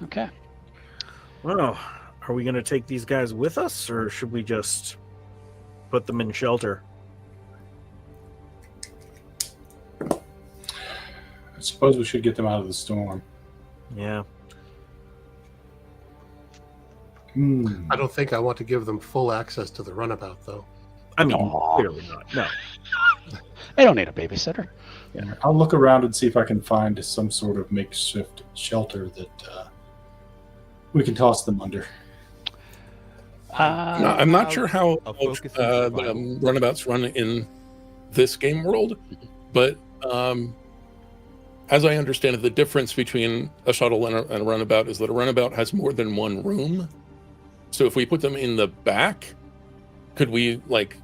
Okay. Well, are we going to take these guys with us, or should we just put them in shelter? I suppose we should get them out of the storm. Yeah. I don't think I want to give them full access to the runabout, though. I mean, Aw. clearly not. No. They don't need a babysitter. I'll look around and see if I can find some sort of makeshift shelter that we can toss them under. No, I'm not sure how A focus in the survival. runabouts run in this game world, but as I understand it, the difference between a shuttle and a runabout is that a runabout has more than one room. So if we put them in the back, could we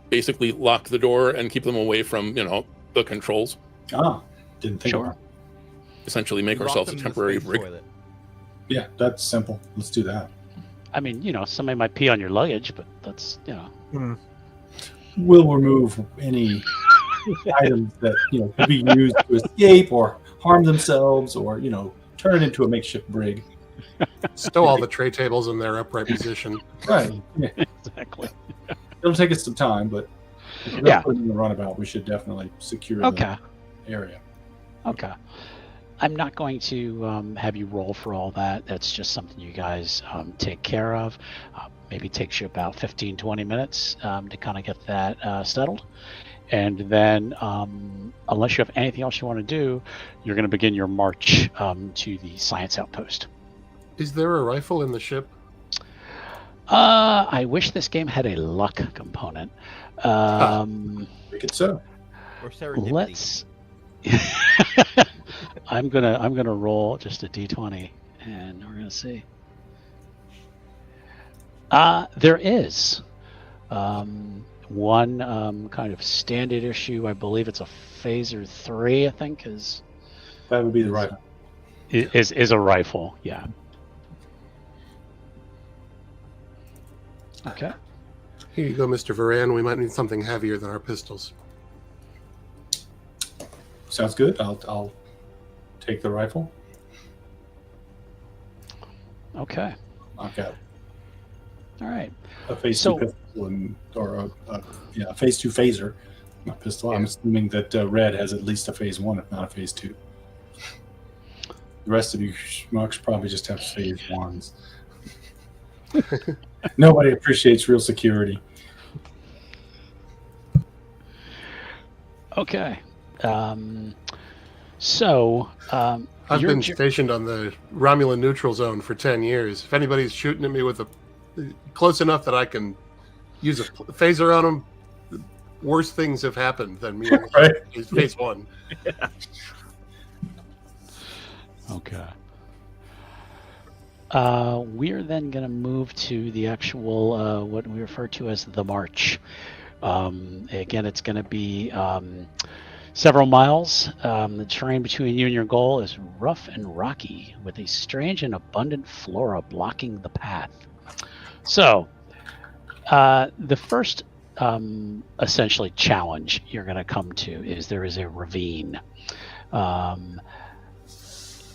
basically lock the door and keep them away from the controls? Didn't think Sure. about it. Essentially make Lock ourselves a them in the temporary space rig. toilet. Yeah, that's simple. Let's do that. I mean, somebody might pee on your luggage, but that's We'll remove any items that could be used to escape or harm themselves, or turn it into a makeshift brig. Stow all the tray tables in their upright position. Right. Yeah. exactly. It'll take us some time, but if we're Yeah. gonna put it in the runabout, we should definitely secure Okay. the area. Okay. I'm not going to have you roll for all that. That's just something you guys take care of. Maybe takes you about 15, 20 minutes to kind of get that settled. And then, unless you have anything else you want to do, you're going to begin your march to the science outpost. Is there a rifle in the ship? I wish this game had a luck component. Make it so. Or serendipity. Let's. I'm gonna roll just a d20, and we're gonna see. There is one kind of standard issue. I believe it's a phaser 3. I think is That would be the rifle. Is a rifle. Yeah. Okay. Here you go, Mr. Varan. We might need something heavier than our pistols. Sounds good. I'll take the rifle. Okay. Knock out All right. a phase So- 2 pistol or a phase 2 phaser. Not pistol. I'm assuming that Red has at least a phase 1, if not a phase 2. The rest of you schmucks probably just have phase 1s. Nobody appreciates real security. Okay. I've been stationed on the Romulan neutral zone for 10 years. If anybody's shooting at me with close enough that I can use a phaser on them, worse things have happened than me. Right. Phase 1. Okay. We're then going to move to the actual, what we refer to as the march. Again, it's going to be several miles. The terrain between you and your goal is rough and rocky, with a strange and abundant flora blocking the path. So, the first essentially challenge you're going to come to is there is a ravine.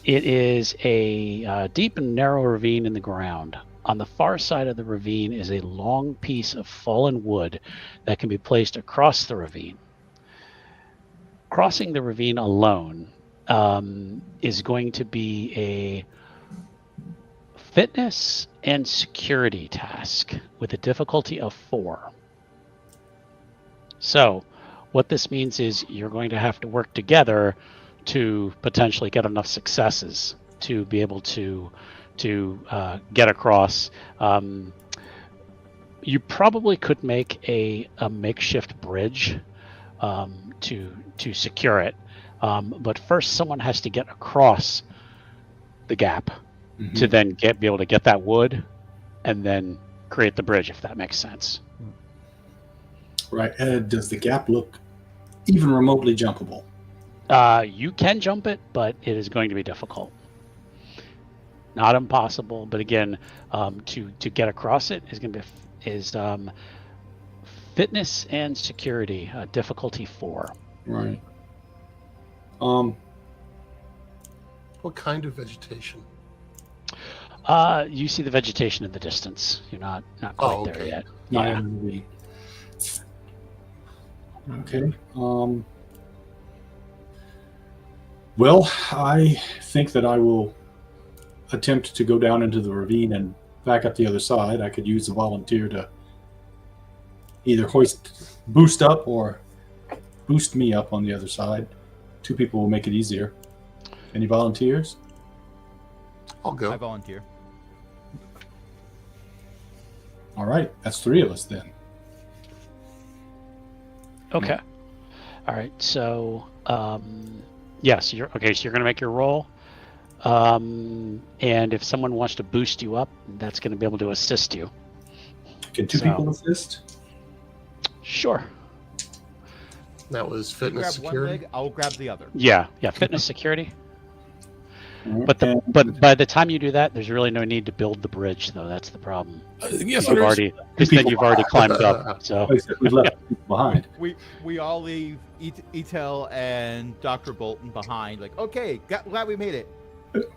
It is a deep and narrow ravine in the ground. On the far side of the ravine is a long piece of fallen wood that can be placed across the ravine. Crossing the ravine alone is going to be a fitness and security task with a difficulty of 4. So what this means is you're going to have to work together to potentially get enough successes to be able to get across. You probably could make a makeshift bridge to secure it, but first someone has to get across the gap to then be able to get that wood and then create the bridge, if that makes sense. Right. Does the gap look even remotely jumpable? You can jump it, but it is going to be difficult. Not impossible, but again, to get across it is going to be fitness and security, difficulty 4. Right. What kind of vegetation? You see the vegetation in the distance. You're not quite there yet. Not Yeah. in the Okay. Well, I think that I will attempt to go down into the ravine and back up the other side. I could use a volunteer to either boost up or boost me up on the other side. 2 people will make it easier. Any volunteers? I'll go. I volunteer. All right, that's 3 of us then. Okay. All right. So, yes, you're okay. So you're going to make your roll, and if someone wants to boost you up, that's going to be able to assist you. Can 2 So- people assist? Sure. That was You fitness grab one security. leg, I'll grab the other. Yeah. Fitness security. All right, But and- but by the time you do that, there's really no need to build the bridge, though. That's the problem. Yes, You've there is. already because then people you've already climbed up. So Except we've left people behind. We all leave Etel and Dr. Bolton behind. Like, okay, glad we made it.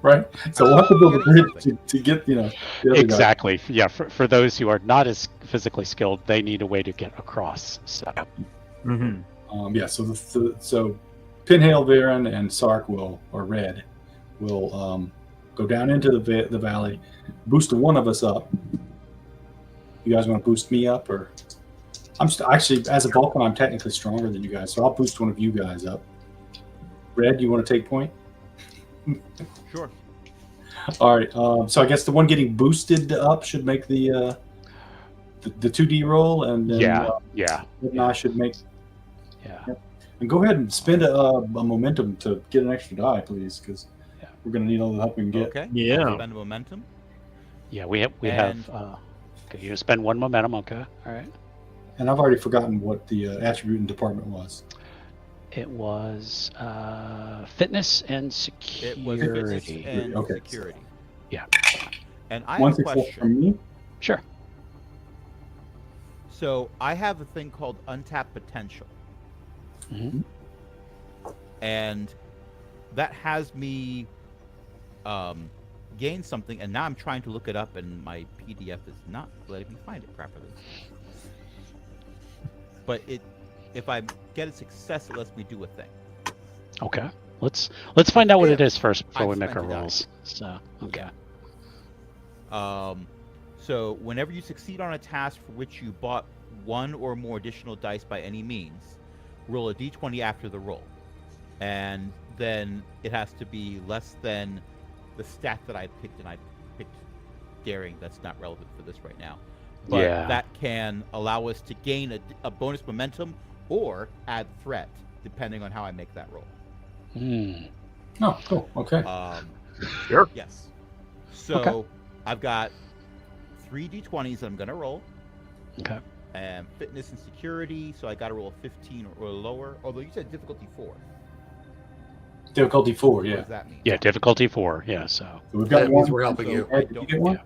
Right. So we'll have to build a Getting bridge to get, the other guy. exactly. Yeah. For those who are not as physically skilled, they need a way to get across. So Yeah. So Pinhale, Varen, and Sark or Red will go down into the valley, boost one of us up. You guys want to boost me up, or actually, as a Vulcan, I'm technically stronger than you guys, so I'll boost one of you guys up. Red, you want to take point? Sure. All right. So I guess the one getting boosted up should make the 2D roll, and then yeah. Red and I should make. Yeah. And go ahead and spend a momentum to get an extra die, please, because Yeah. we're going to need all the help we can get. Okay. Yeah. Spend momentum. Yeah. We have. And- Okay, you spend 1 momentum. Okay. All right. And I've already forgotten what the attribute and department was. It was fitness and It was fitness security. and Okay. security. Yeah. And I One have a success question. from me. Sure. So I have a thing called untapped potential, Mhm. and that has me gain something. And now I'm trying to look it up, and my PDF is not letting me find it properly. But if I get a success, it lets me do a thing. Okay. Let's find out what it If is first before I we make our spend a die. rolls. So okay. So whenever you succeed on a task for which you bought one or more additional dice by any means, roll a d20 after the roll. And then it has to be less than the stat that I picked, and I picked daring. That's not relevant for this right now. But Yeah. that can allow us to gain a bonus momentum or add threat, depending on how I make that roll. Hmm. Oh, cool. Okay. Sure. Yes. So Okay. I've got 3 d20s that I'm going to roll. Okay. And fitness and security, so I got to roll a 15 or lower. Although you said difficulty 4. Difficulty 4. What Yeah. does that mean? Yeah. Difficulty 4. Yeah. So. So we've got That one. means we're helping you. Ed, did you get one?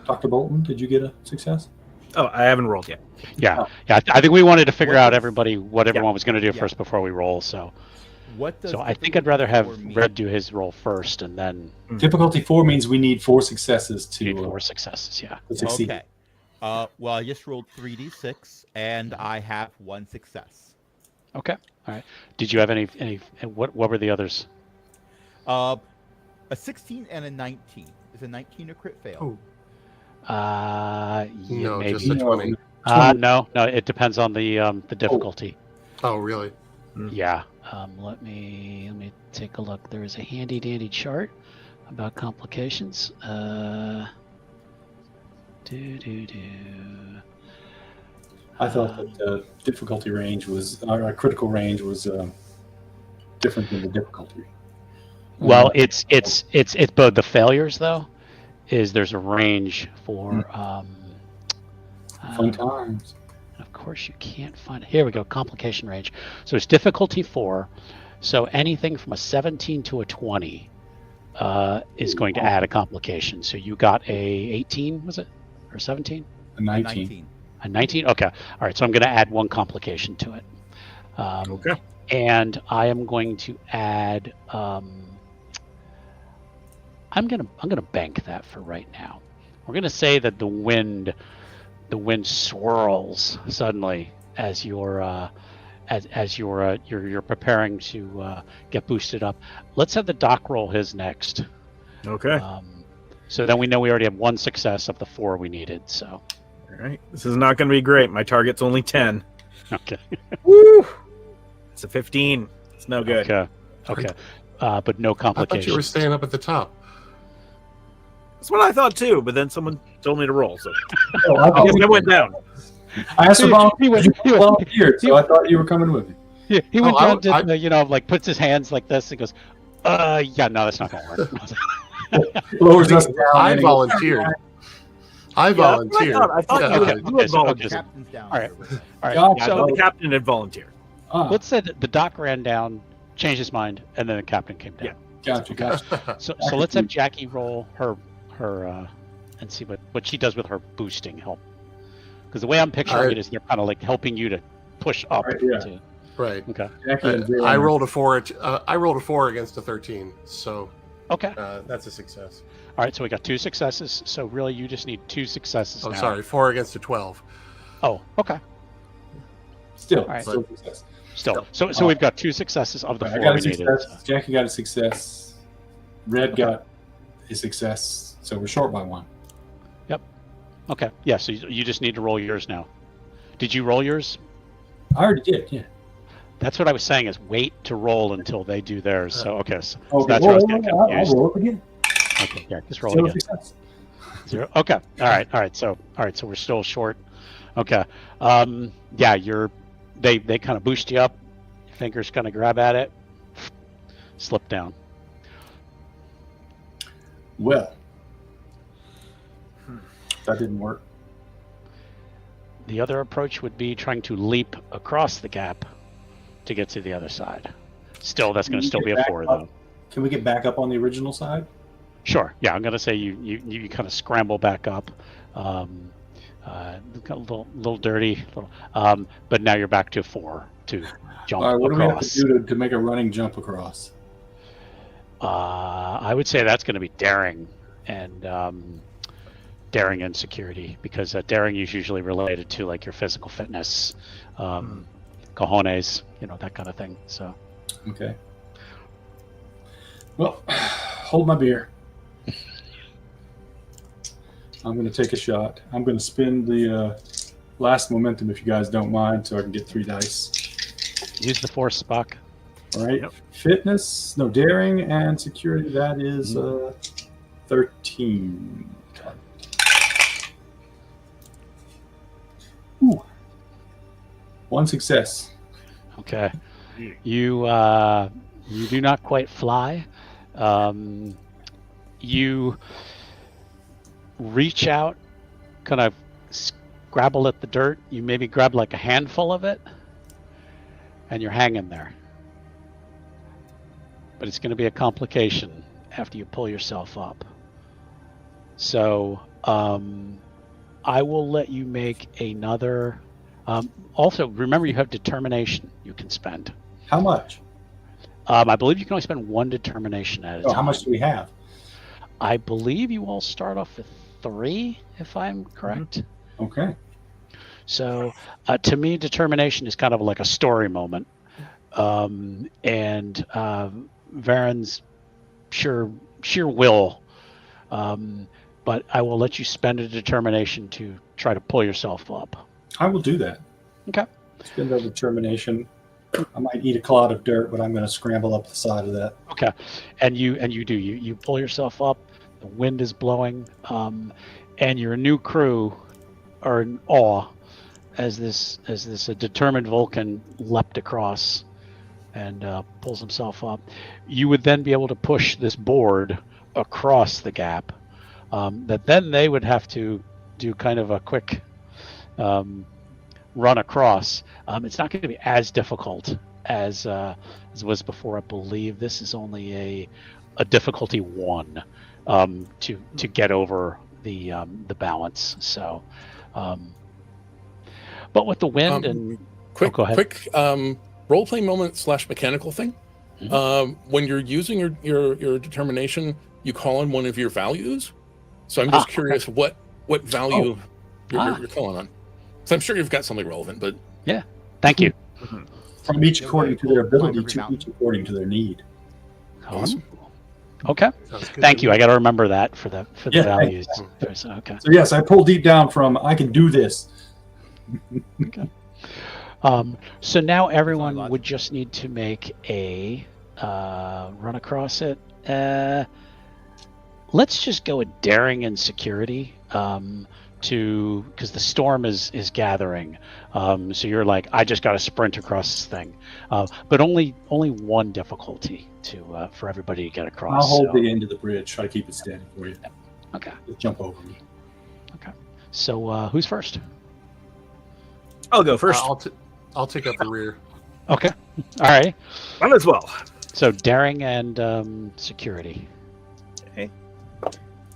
Dr. Bolton, did you get a success? Oh, I haven't rolled yet. Yeah. Oh. Yeah. I think we wanted to figure What out does- everybody what everyone was going to do Yeah. first before we roll. So. What does So I think I'd rather difficulty have 4 mean? Red do his roll first, and then Difficulty 4 means we need 4 successes we need to 4 successes. Yeah. succeed. Okay. Well, I just rolled 3d6, and I have 1 success. Okay. All right. Did you have any? What were the others? A 16 and a 19. Is a 19 a crit fail? Oh, Yeah, no, maybe. just a 20. No. It depends on the difficulty. Oh, really? Yeah. Let me take a look. There is a handy dandy chart about complications. I thought that the difficulty range was, our critical range was different than the difficulty. Well, it's both the failures though. There's a range for Fun times. of course you can't find. Here we go. Complication range. So it's difficulty 4. So anything from a 17 to a 20 is going to add a complication. So you got a 18, was it, or 17? A 19. A 19. Okay. All right. So I'm going to add 1 complication to it. Okay. And I am going to add. I'm gonna bank that for right now. We're gonna say that the wind swirls suddenly as you're you're preparing to get boosted up. Let's have the doc roll his next. Okay. So then we know we already have 1 success of the 4 we needed. So. All right. This is not going to be great. My target's only 10. Okay. Woo! It's a 15. It's no good. Okay. But no I complications. thought you were staying up at the top. That's what I thought too, but then someone told me to roll, so Oh, I guess I went down. I asked for volunteers. He You volunteered, so I thought you were coming with me. He went Oh, down to like puts his hands like this and goes, yeah, no, that's not gonna work. Lowers us down. I and he goes, volunteered. I volunteered. I thought Yeah. you Okay, had okay, so- volunteered. okay. Captain's down. All right. there. All right. Gotcha. Yeah, I thought the captain had volunteered. Ah, Let's say that the doc ran down, changed his mind, and then the captain came down. Yeah. gotcha. So let's have Jackie roll her and see what she does with her boosting help. Because the way I'm picturing it is they're kind of like helping you to push up. Right, yeah. to- Right. okay. Jackie and Zero. I rolled a 4. I rolled a 4 against a 13, so Okay. that's a success. All right. So we got 2 successes. So really, you just need 2 successes Oh, now. sorry, 4 against a 12. Oh. Okay. Still, All right. still success. Still. So we've got 2 successes of the I 4 got we a needed. success. Jackie got a success. Red got a success. So we're short by 1. Okay. Yeah. So you just need to roll yours now. Did you roll yours? I already did, yeah. That's what I was saying. Is wait to roll until they do theirs. So okay. So Okay, that's where I was getting I'll confused. roll it again. Okay. Yeah. Just roll Still a again. success. 0. Okay. All right. So we're still short. Okay. Yeah. They kind of boost you up. Your fingers kind of grab at it. Slip down. Well, that didn't work. The other approach would be trying to leap across the gap to get to the other side. Still, that's going to Can still we be get a back 4, up? though. Can we get back up on the original side? Sure. Yeah, I'm going to say you kind of scramble back up. Got a little dirty, but now you're back to 4 to jump All right, what do we have to across. do to make a running jump across? I would say that's going to be daring and security, because daring is usually related to like your physical fitness, cojones, that kind of thing. So. Okay. Well, hold my beer. I'm going to take a shot. I'm going to spin the last momentum, if you guys don't mind, so I can get 3 dice. Use the force, Spock. All right. Yep. Fitness, no, daring, and security. That is 13. Ooh. 1 success. Okay. You do not quite fly. You reach out, kind of scrabble at the dirt. You maybe grab like a handful of it, and you're hanging there. But it's going to be a complication after you pull yourself up. So I will let you make another. Also, remember you have determination you can spend. How much? I believe you can only spend 1 determination at a time. How much do we have? I believe you all start off with 3, if I'm correct. Okay. So to me, determination is kind of like a story moment. And Varen's sheer will. But I will let you spend a determination to try to pull yourself up. I will do that. Okay. Spend a determination. I might eat a clod of dirt, but I'm going to scramble up the side of that. Okay. And you pull yourself up. The wind is blowing, and your new crew are in awe as this determined Vulcan leapt across and pulls himself up. You would then be able to push this board across the gap. That then they would have to do kind of a quick run across. It's not going to be as difficult as was before. I believe this is only a difficulty 1 to get over the balance. So, but with the wind and quick, go ahead. Quick role playing moment / mechanical thing. Mm-hmm. When you're using your determination, you call on one of your values. So I'm just curious what value you're calling on. So I'm sure you've got something relevant, but yeah, thank you. From each according to their ability, to each according to their need. Awesome. Okay. Thank you. I got to remember that for the values. Okay. So yes, I pull deep down from I can do this. Okay. So now everyone would just need to make a run across it. Let's just go with daring and security. Because the storm is gathering, so you're like, I just got to sprint across this thing, but only 1 difficulty for everybody to get across. I'll hold the end of the bridge, try to keep it steady for you. Okay. Just jump over me. Okay. So who's first? I'll go first. I'll take up the rear. Okay. All right. Mine as well. So daring and security. Okay.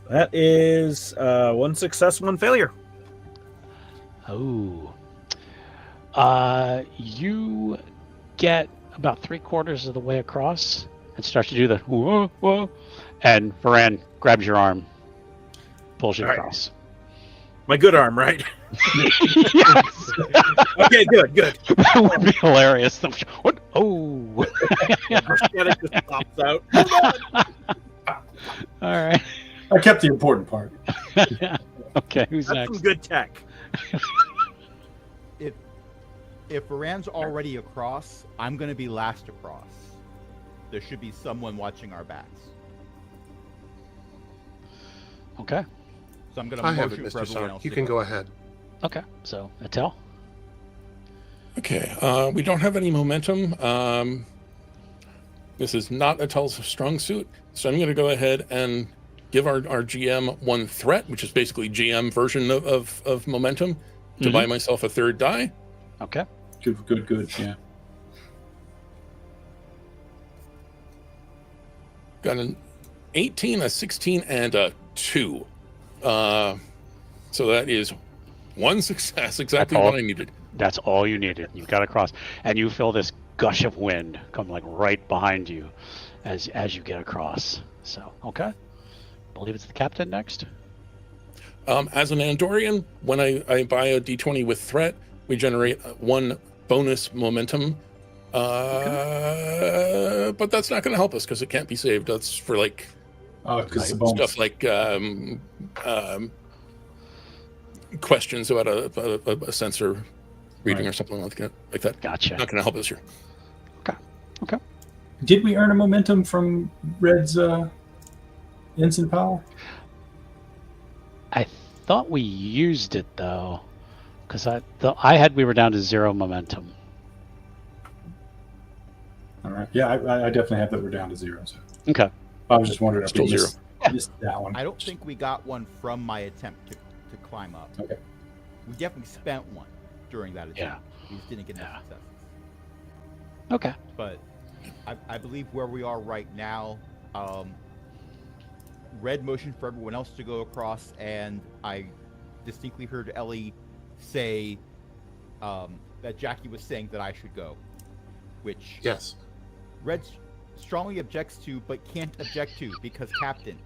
That is 1 success, 1 failure. Oh. You get about 3/4 of the way across and start to do the whoa, whoa, and Varan grabs your arm, pulls you across. My good arm, right? Yes. Okay, good. That would be hilarious. What? Oh. It just pops out. All right. I kept the important part. Okay, who's That's next? some good tech. If Varan's already across, I'm going to be last across. There should be someone watching our backs. Okay. So I'm going I to have it, motion for Mr. everyone Sonic. else. You to can go. go ahead. Okay. So Attel. Okay, we don't have any momentum. This is not Atel's strong suit, so I'm going to go ahead and give our GM 1 threat, which is basically GM version of momentum, to buy myself a 3rd die. Okay. Good. Yeah. got an 18, a 16, and a 2. So that is one success, exactly what I needed. That's all you needed. You got across, and you feel this gush of wind come like right behind you as you get across. So, okay. I believe it's the captain next. As an Andorian, when I buy a D20 with threat, we generate 1 bonus momentum. But that's not going to help us because it can't be saved. That's for like stuff like questions about a sensor reading or something like that. Gotcha. Not going to help us here. Okay. Did we earn a momentum from Red's ensign power? I thought we used it though, because we were down to 0 momentum. All right. Yeah, I definitely have that we're down to 0. So. Okay. I was just wondering if Still we 0. missed that one. I don't think we got one from my attempt to climb up. Okay. We definitely spent one during that attempt. Yeah. We just didn't get enough successes. Okay. But I believe where we are right now, Red motion for everyone else to go across, and I distinctly heard Ellie say that Jackie was saying that I should go, which Yes. Red strongly objects to, but can't object to because Captain.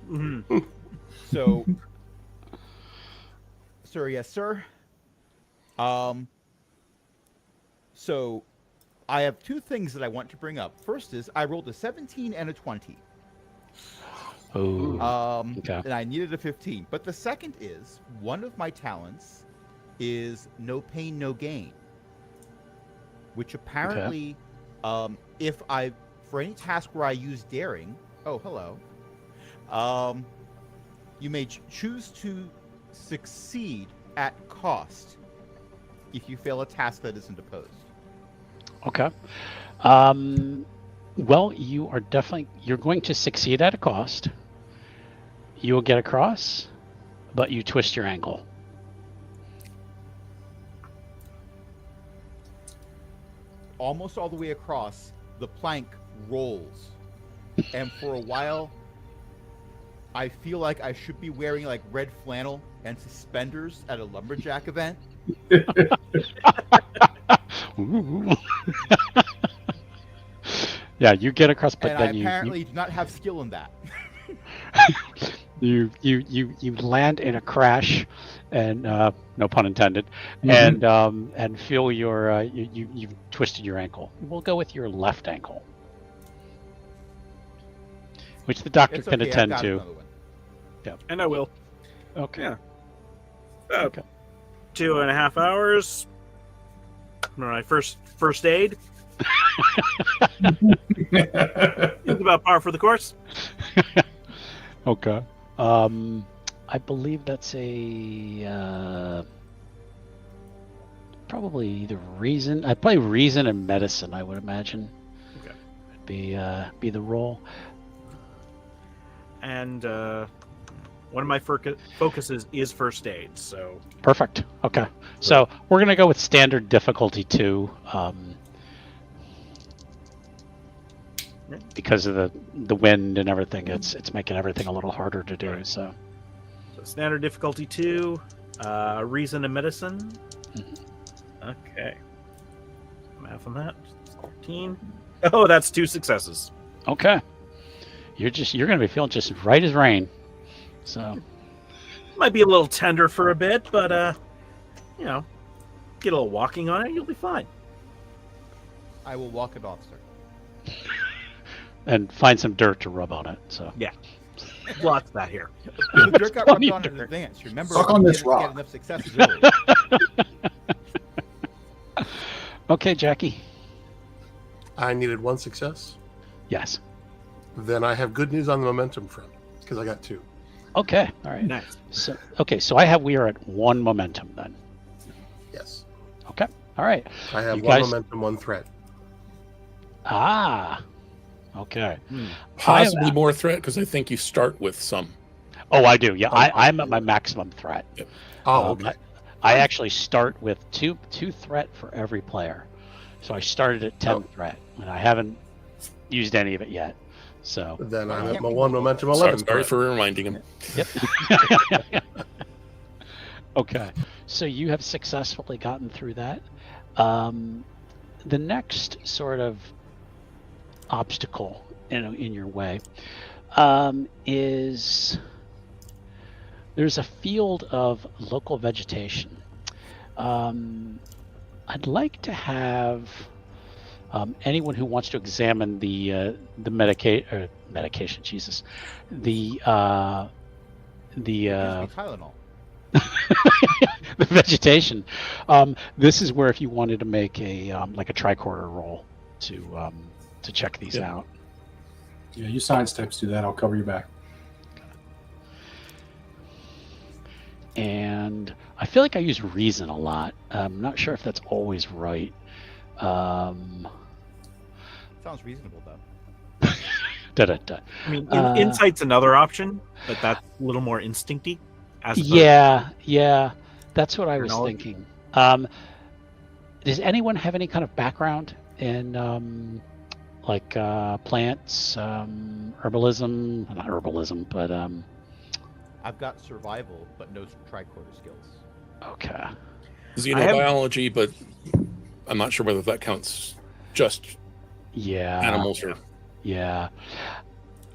Mm-hmm. So, sir, yes, sir. So, I have 2 things that I want to bring up. First is I rolled a 17 and a 20. Oh. Okay. And I needed a 15. But the second is one of my talents is no pain, no gain, which apparently, if I for any task where I use daring, you may choose to succeed at cost if you fail a task that isn't opposed. Okay. Well, you're going to succeed at a cost. You will get across, but you twist your ankle. Almost all the way across, the plank rolls. And for a while, I feel like I should be wearing like red flannel and suspenders at a lumberjack event. Yeah, you get across, but and then I apparently do not have skill in that. you land in a crash, and no pun intended, and feel your you've twisted your ankle. We'll go with your left ankle, which the doctor It's can okay, attend I've got to. another one. Yeah. And I will. Okay. Yeah. Okay. 2.5 hours. My first aid. It's about par for the course. Okay. I believe that's a probably either reason. I'd probably reason and medicine. I would imagine. Okay. Would be the role. And one of my focuses is first aid. So Perfect. Okay. So we're gonna go with standard difficulty 2. Because of the wind and everything, it's making everything a little harder to do. So standard difficulty 2, reason and medicine. Mm-hmm. Okay. Math on that. 13. Oh, that's 2 successes. okay, you're gonna be feeling just right as rain. So Might be a little tender for a bit, but get a little walking on it, you'll be fine. I will walk it off, sir. and find some dirt to rub on it. So Yeah. Lots of that here. The dirt got rubbed Plenty on of in dirt. advance. Remember, Suck on we this didn't rock. get enough successes early. okay, Jackie. I needed 1 success. Yes. Then I have good news on the momentum front because I got 2. Okay. All right. Nice. So we are at 1 momentum then. Yes. Okay. All right. I have You 1 guys- momentum, 1 threat. Ah. Okay. Possibly more threat because I think you start with some. Oh, I do. Yeah, I'm at my maximum threat. Oh, okay. I actually start with two threat for every player. So I started at 10 threat, and I haven't used any of it yet. So Then I'm Well, at my 1 momentum Sorry, 11. sorry for reminding him. yep. Okay, so you have successfully gotten through that. The next sort of obstacle in your way is there's a field of local vegetation. I'd like to have anyone who wants to examine the medication, Jesus, the Tylenol. the vegetation. This is where if you wanted to make a like a tricorder roll to check these out. Yeah, you science types do that. I'll cover your back. And I feel like I use reason a lot. I'm not sure if that's always right. Sounds reasonable though. Da-da-da. I mean, insight's another option, but that's a little more instincty. As opposed Yeah, that's what I was knowledge. thinking. Does anyone have any kind of background in like plants, herbalism? Not herbalism, but I've got survival, but no tricorder skills. okay. Xenobiology, but I'm not sure whether that counts just Yeah. animals or... Yeah.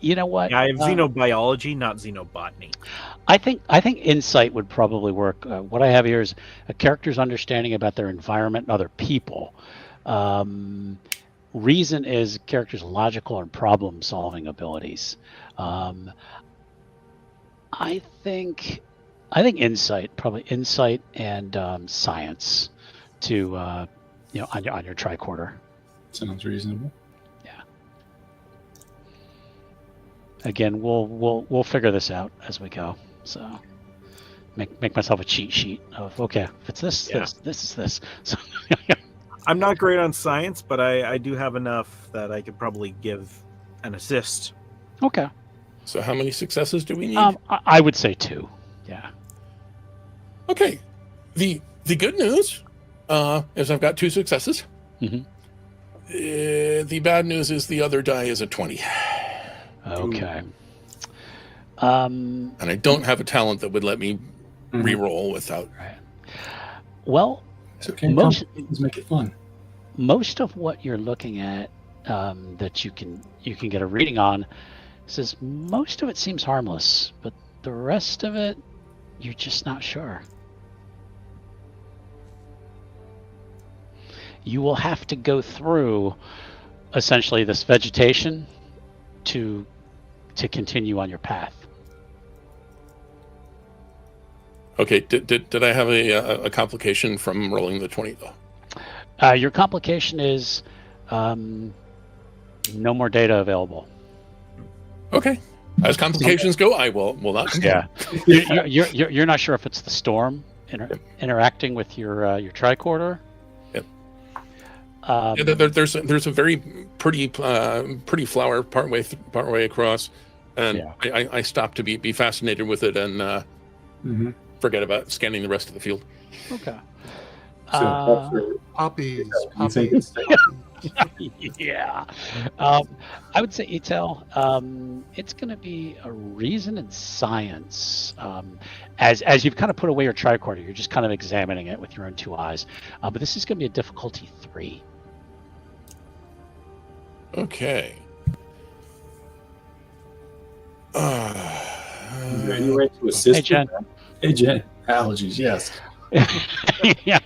You know what? Yeah, I have xenobiology, not xenobotany. I think insight would probably work. What I have here is a character's understanding about their environment and other people. Reason is character's logical and problem-solving abilities. I think insight, probably insight and science to on your tricorder. Sounds reasonable. Again, we'll figure this out as we go. So make myself a cheat sheet of okay, if it's this, this is this. So I'm not great on science, but I do have enough that I could probably give an assist. okay. So how many successes do we need? I would say 2. Yeah. Okay. The good news is I've got 2 successes. Mm-hmm. The bad news is the other die is a 20. Okay. And I don't have a talent that would let me re-roll without. Right. Well, It's okay. Let's make it fun. most of what you're looking at that you can get a reading on says most of it seems harmless, but the rest of it you're just not sure. You will have to go through essentially this vegetation to continue on your path. Okay. Did I have a complication from rolling the 20 though? Your complication is no more data available. Okay. As complications go, I will not. Yeah, you're not sure if it's the storm interacting with your tricorder. Yep. Yeah, there's a very pretty flower partway across, and yeah. I stopped to be fascinated with it and forget about scanning the rest of the field. Okay. Poppies. Yeah. I would say, Etel, it's going to be a reason and science. As you've kind of put away your tricorder, you're just kind of examining it with your own 2 eyes. But this is going to be a difficulty 3. Okay. Is there any way to assist? Hey, Jen. Hey, Jen. Allergies, yes. Yeah.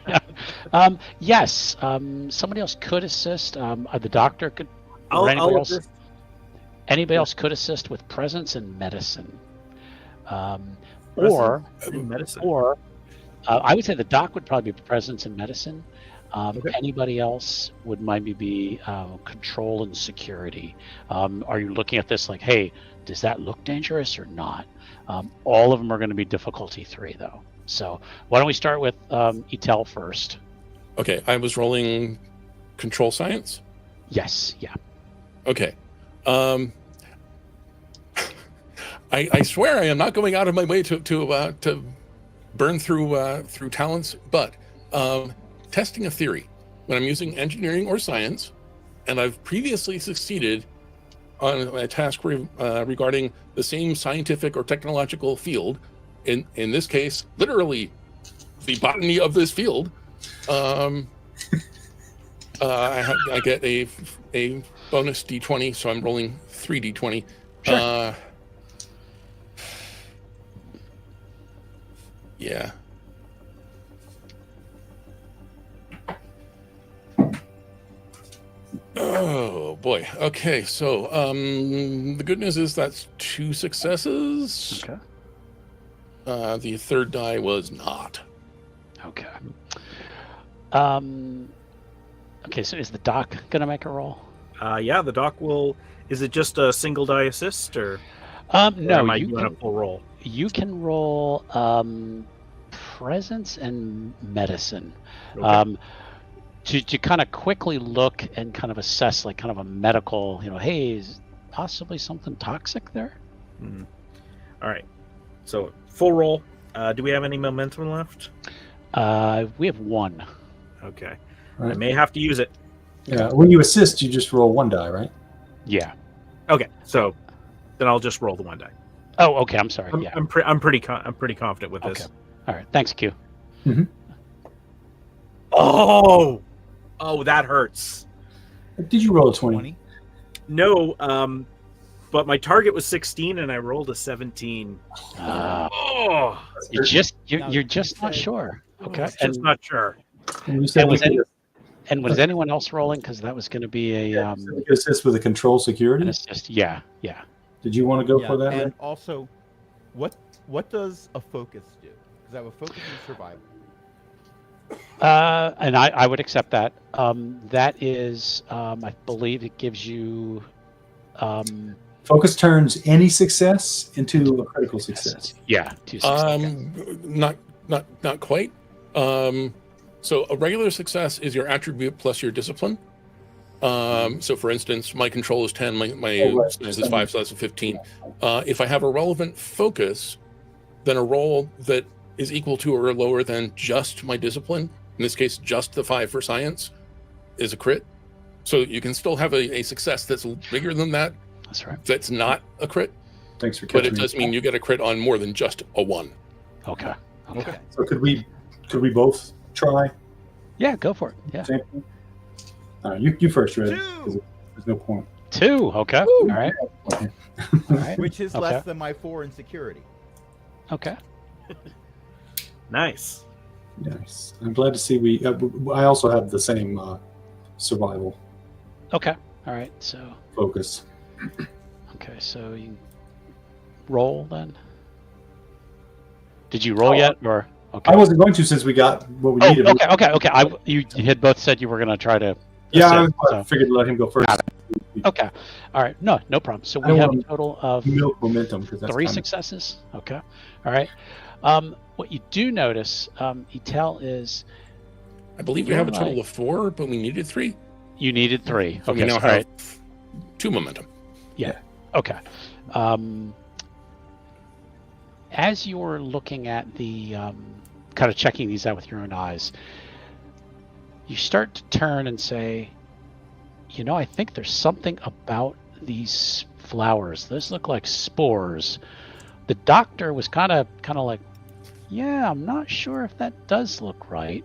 Yes. Somebody else could assist. The doctor could. Or anybody else. Assist. Anybody else could assist with presence and medicine. Or I would say the doc would probably be presence and medicine. Okay. Anybody else would maybe be control and security. Are you looking at this like, hey, does that look dangerous or not? All of them are going to be difficulty 3, though. So why don't we start with Etel first? Okay, I was rolling control science. Yes. Yeah. Okay. I swear I am not going out of my way to burn through talents, but testing a theory when I'm using engineering or science, and I've previously succeeded on a task regarding the same scientific or technological field, in this case, literally the botany of this field, I get a bonus d20, so I'm rolling 3d20. Sure. Yeah. Oh boy. Okay, so the good news is that's 2 successes. Okay. The third die was not. Okay. Okay, so is the doc gonna make a roll? Yeah, the doc will. Is it just a single die assist, or No, am I you doing a can, full roll? you can roll presence and medicine. Okay. To kind of quickly look and kind of assess, like kind of a medical, hey, is possibly something toxic there? Mhm. All right. So full roll. Do we have any momentum left? We have 1. Okay. I Right. may have to use it. Yeah. When you assist, you just roll 1 die, right? Yeah. Okay. So then I'll just roll the 1 die. Oh, okay. I'm sorry. I'm, Yeah. I'm pretty confident with this. Okay. All right. Thanks, Q. Oh, that hurts. Did you roll a 20? 20. No, but my target was 16 and I rolled a 17. Oh, You're just Now, you're just you not said- sure. Okay. just not sure. And you said And we was, could, and was anyone else rolling? Because that was going to be a we could assist with a control an security. assist. Yeah. Yeah. Did you want to go Yeah, for that? and Rick? also, what does a focus do? Because I have a focus in survival. And I would accept that. That is, I believe it gives you Focus turns any success into a critical success. Yeah, 2 successes. Not quite. So a regular success is your attribute plus your discipline. So for instance, my control is 10, my right. size is 5, so that's a 15. If I have a relevant focus, then a roll that is equal to or lower than just my discipline, in this case, just the 5 for science, is a crit. So you can still have a success that's bigger than that. That's right. That's not a crit, Thanks for but catching it me. does mean you get a crit on more than just a 1. Okay. Okay. So could we both try? Yeah, go for it. Yeah. Same thing? All right, you first, Red. 2, There's no point. 2. Okay. All right. All right. which is Okay. less than my 4 in security. Okay. Nice. Nice. I'm glad to see we. I also have the same survival Okay. All right. So, focus. okay. So you roll then. Did you roll yet, or okay? I wasn't going to since we got what we Oh, needed. okay. You had both said you were going to try to. Yeah, assist, I figured to let him go first. Got Okay. All right. No problem. So I we have don't a total of Milk momentum because that's 3 kind of- successes. Okay. All right. What you do notice, Etel, is I believe we have a total of 4, but we needed 3. you needed 3. So Okay. we now all have right. 2 momentum. Okay. As you're looking at the kind of checking these out with your own eyes, you start to turn and say, I think there's something about these flowers. Those look like spores. The doctor was kind of like, yeah, I'm not sure if that does look right.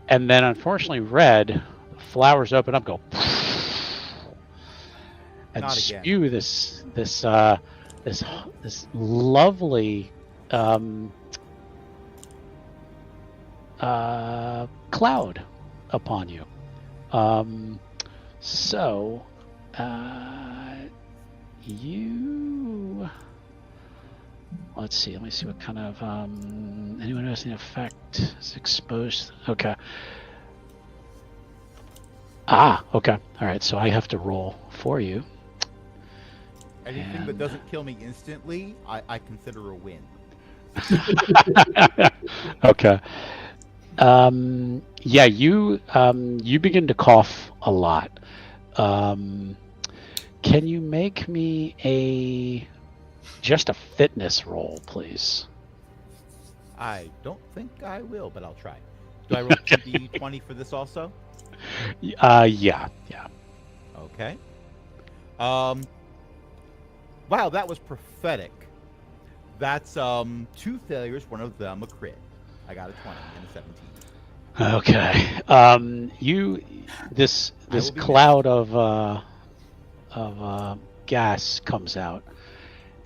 And then unfortunately, Red, the flowers open up, go, and Not again. spew this lovely cloud upon you. So you, let's see. Let me see what kind of anyone who has an effect is exposed. Okay. Okay. All right. So I have to roll for you. Anything that And- doesn't kill me instantly, I consider a win. Okay. Yeah, you begin to cough a lot. Can you make me just a fitness roll, please? I don't think I will, but I'll try. Do I roll 2d20 for this also? Yeah. Okay. Wow, that was prophetic. That's 2 failures, one of them a crit. I got a 20 and a 17. Okay. This will be cloud of gas comes out,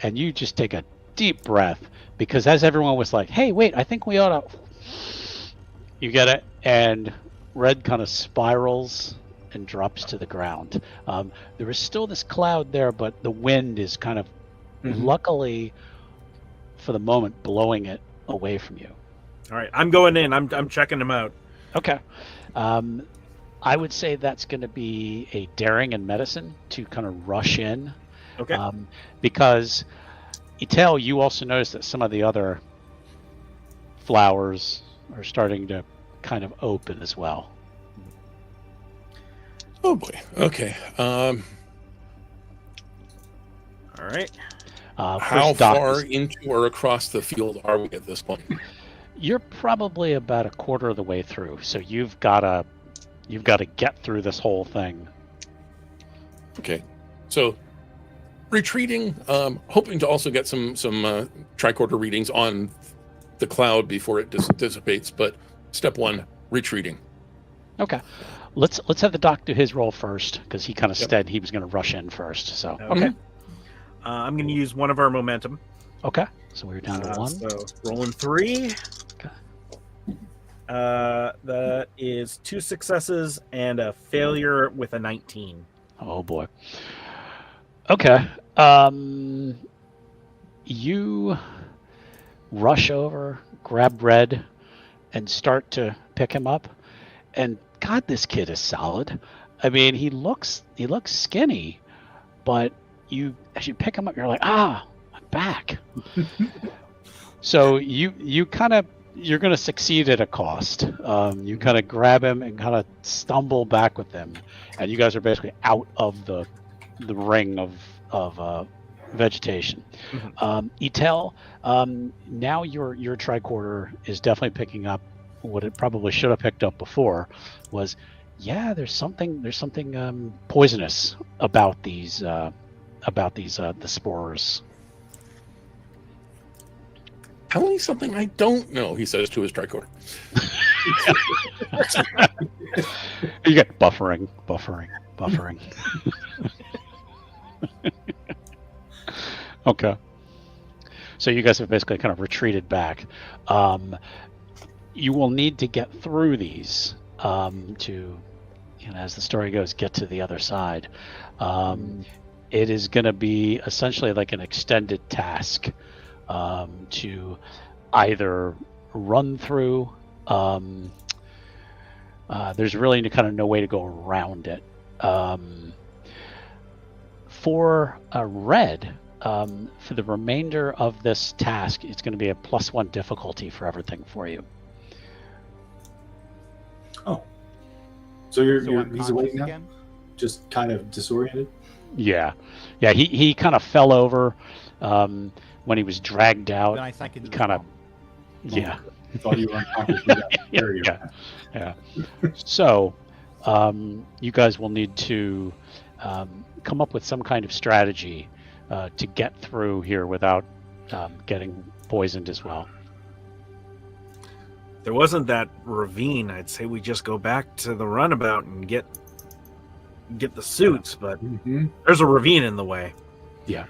and you just take a deep breath because as everyone was like, "Hey, wait, I think we ought to," you get it, and Red kind of spirals and drops to the ground. There is still this cloud there, but the wind is kind of, luckily, for the moment, blowing it away from you. All right, I'm going in. I'm checking them out. Okay. I would say that's going to be a daring and medicine to kind of rush in. Okay. Because, Etel, you also notice that some of the other flowers are starting to kind of open as well. Oh boy. Okay. All right. How far into or across the field are we at this point? You're probably about a quarter of the way through, so you've got to get through this whole thing. Okay, so retreating, hoping to also get some tricorder readings on the cloud before it dissipates. But step one, retreating. Okay, let's have the doc do his roll first because he kind of said he was going to rush in first. So okay. I'm going to use one of our momentum. Okay, so we're down to 1. So rolling 3. Okay. That is 2 successes and a failure with a 19. Oh boy. Okay. You rush over, grab Red, and start to pick him up. And God, this kid is solid. I mean, he looks skinny, but as you pick him up, you're like, I'm back. So you're going to succeed at a cost. You kind of grab him and kind of stumble back with him, and you guys are basically out of the ring of vegetation. Etel, now your tricorder is definitely picking up what it probably should have picked up before. Was there's something poisonous about these the spores. Tell me something I don't know, he says to his tricorder. You get buffering. Okay. So you guys have basically kind of retreated back. You will need to get through these to, as the story goes, get to the other side. It is going to be essentially like an extended task to either run through. There's really kind of no way to go around it. For Red, for the remainder of this task, it's going to be a +1 difficulty for everything for you. Oh, so he's awake now? Again? Just kind of disoriented? Yeah. He kind of fell over when he was dragged out. Then I sank into Kind of. the Yeah. I thought you were unconscious. Yeah. So, you guys will need to come up with some kind of strategy to get through here without getting poisoned as well. There wasn't that ravine. I'd say we just go back to the runabout and get the suits, but there's a ravine in the way. Yeah.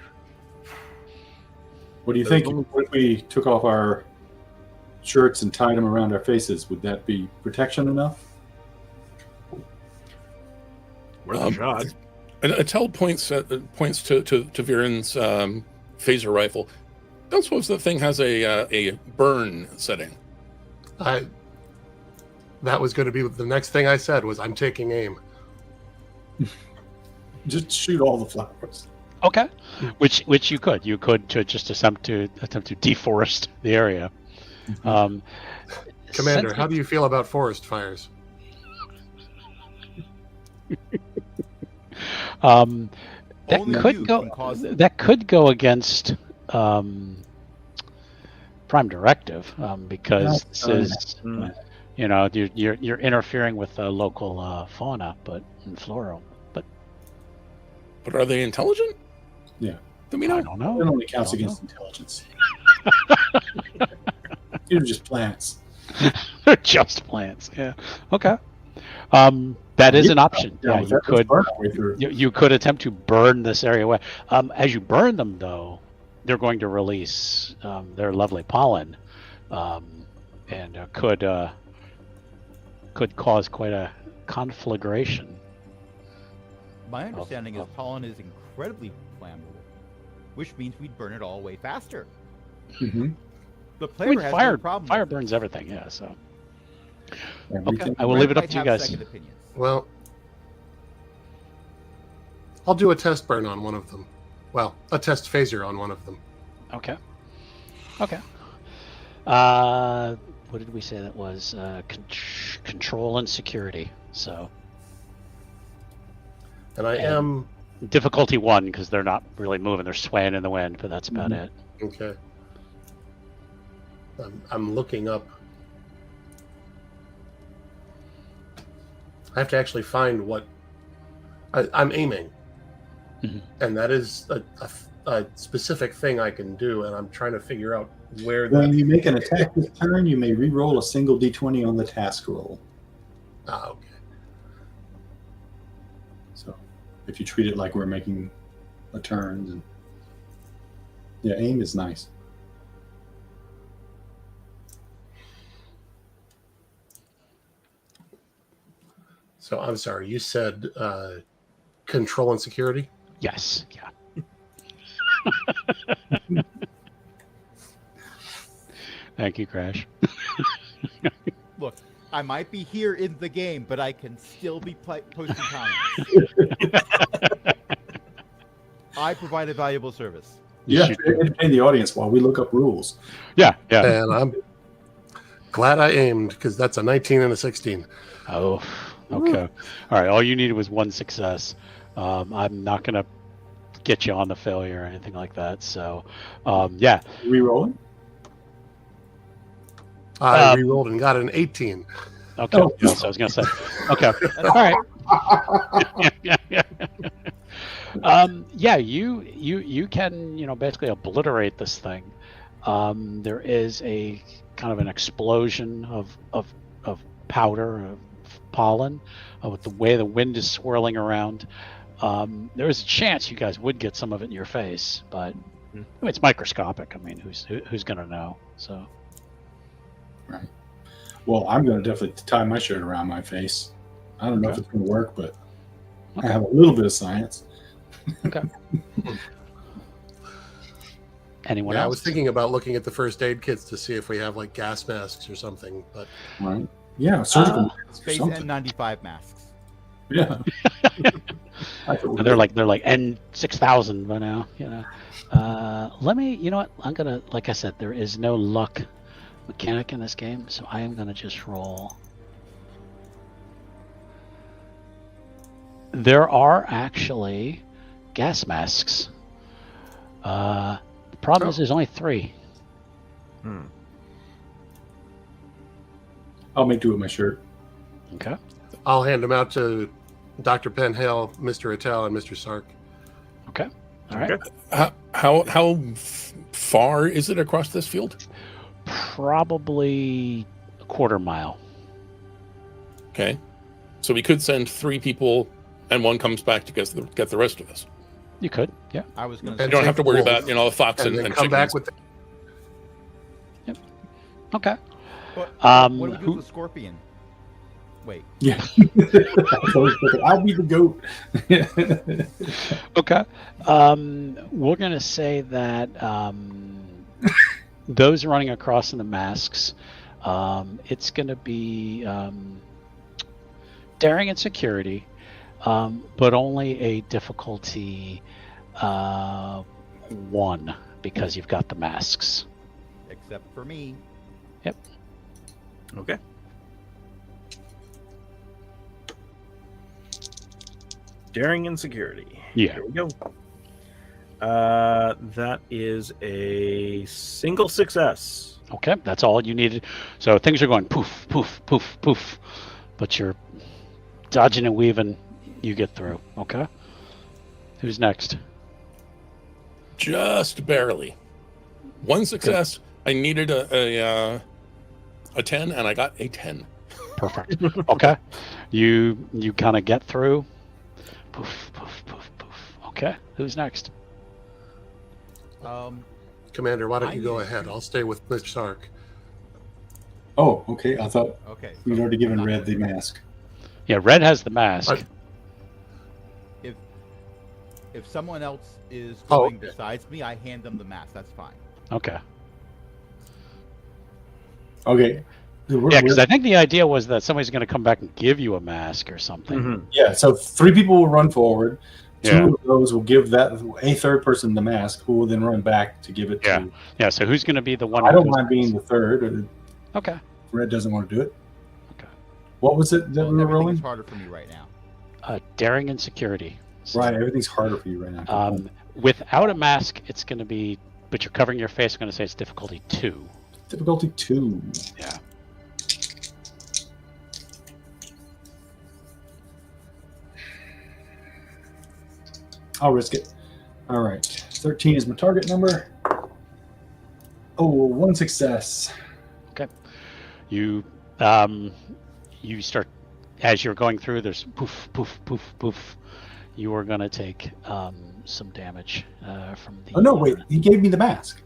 What do you think? What if we took off our shirts and tied them around our faces? Would that be protection enough? Worth a shot. Attell points to Viren's phaser rifle. Don't suppose the thing has a burn setting. That was going to be the next thing I said was I'm taking aim. Just shoot all the flowers. Okay. Which you could to just attempt to deforest the area. Commander, how do you feel about forest fires? That could go against Prime Directive because this is you're interfering with the local fauna, and flora. But But are they intelligent? Yeah. Then we I know. don't know. It only counts Don't against intelligence. These are just plants. They're just plants. Yeah. Okay. That is an option. Yeah, you could. You could attempt to burn this area away. As you burn them, though, they're going to release their lovely pollen, and could cause quite a conflagration. My understanding is pollen is incredibly flammable, which means we'd burn it all way faster. Mm-hmm. The player has no problem. Fire with it. burns everything. Yeah. So Everything. I will Brett leave it up might to you have guys. second opinions. Well, I'll do a test burn on one of them. Well, a test phaser on one of them. Okay. Okay. What did we say that was? Control and security. So And I am difficulty 1 because they're not really moving; they're swaying in the wind. But that's about it. okay. I'm looking up. I have to actually find what I'm aiming, and that is a specific thing I can do, and I'm trying to figure out where. When you make an attack this turn, you may re-roll a single d20 on the task roll. Okay. So, if you treat it like we're making a turn, and yeah, aim is nice. So I'm sorry. You said control and security. Yes. Yeah. Thank you, Crash. Look, I might be here in the game, but I can still be posting comments. I provide a valuable service. You have to entertain the audience while we look up rules. Yeah. Yeah. And I'm glad I aimed because that's a 19 and a 16. Oh. Okay. All right. All you needed was one success. I'm not gonna get you on the failure or anything like that. So, yeah. Re-rolling? I re-rolled and got an 18. Okay. Oh. Yes, I was gonna say. Okay. All right. Yeah. Yeah. You can basically obliterate this thing. There is a kind of an explosion of powder, of pollen, with the way the wind is swirling around. There is a chance you guys would get some of it in your face, but it's microscopic. I mean, who's gonna know? So. Right. Well, I'm going to definitely tie my shirt around my face. I don't know if it's going to work, but I have a little bit of science. Okay. Anyone Yeah, else? I was thinking about looking at the first aid kits to see if we have like gas masks or something, but Right. Yeah, surgical masks or Space something. N95 masks. Yeah. And they're like N6000 by now. Let me. You know what? I'm gonna. Like I said, there is no luck mechanic in this game, so I am gonna just roll. There are actually gas masks. The problem is there's only 3. I'll make do with my shirt. Okay. I'll hand them out to Dr. Penhale, Mr. Attell, and Mr. Sark. Okay. All right. Okay. How far is it across this field? Probably a quarter mile. Okay. So we could send 3 people and one comes back to get the rest of us. You could. Yeah. I was going And to You don't have to worry wolf, about, the fox and and then come chickens. back with the, Okay. What do we do who- with the scorpion? Wait. Yeah. I'll be the goat. Okay. We're going to say that those running across in the masks, it's going to be daring and security, but only a difficulty 1 because you've got the masks. Except for me. Okay. Daring and security. Yeah. Here we go. That is a single success. Okay. That's all you needed. So things are going poof, poof, poof, poof, but you're dodging and weaving. You get through. Okay. Who's next? Just barely. One success. I needed a 10, and I got a 10. Perfect. Okay. You kind of get through. Poof, poof, poof, poof. Okay. Who's next? Commander, why don't you go ahead? I'll stay with Mitch Sark. Oh, okay. I thought Okay. we'd already given Red the mask. Yeah, Red has the mask. If someone else is Oh, going okay. besides me, I hand them the mask. That's fine. Okay. Okay. Yeah, because I think the idea was that somebody's going to come back and give you a mask or something. Yeah, so 3 people will run forward. 2 Yeah. of those will give a third person the mask, who will then run back to give it Yeah. to. Yeah. So who's going to be the one? I who don't goes mind being the third. Okay. Red doesn't want to do it. Okay. What was it that Well, we were everything rolling? is harder for me right now. Daring and security. So, Right, everything's harder for you right now. without a mask, it's going to be, but you're covering your face. I'm going to say it's difficulty 2. Difficulty 2. Yeah. I'll risk it. All right. 13 is my target number. Oh, 1 success. You start, as you're going through, there's poof, poof, poof, poof. You are going to take some damage from the... Oh, no, wait. He gave me the mask.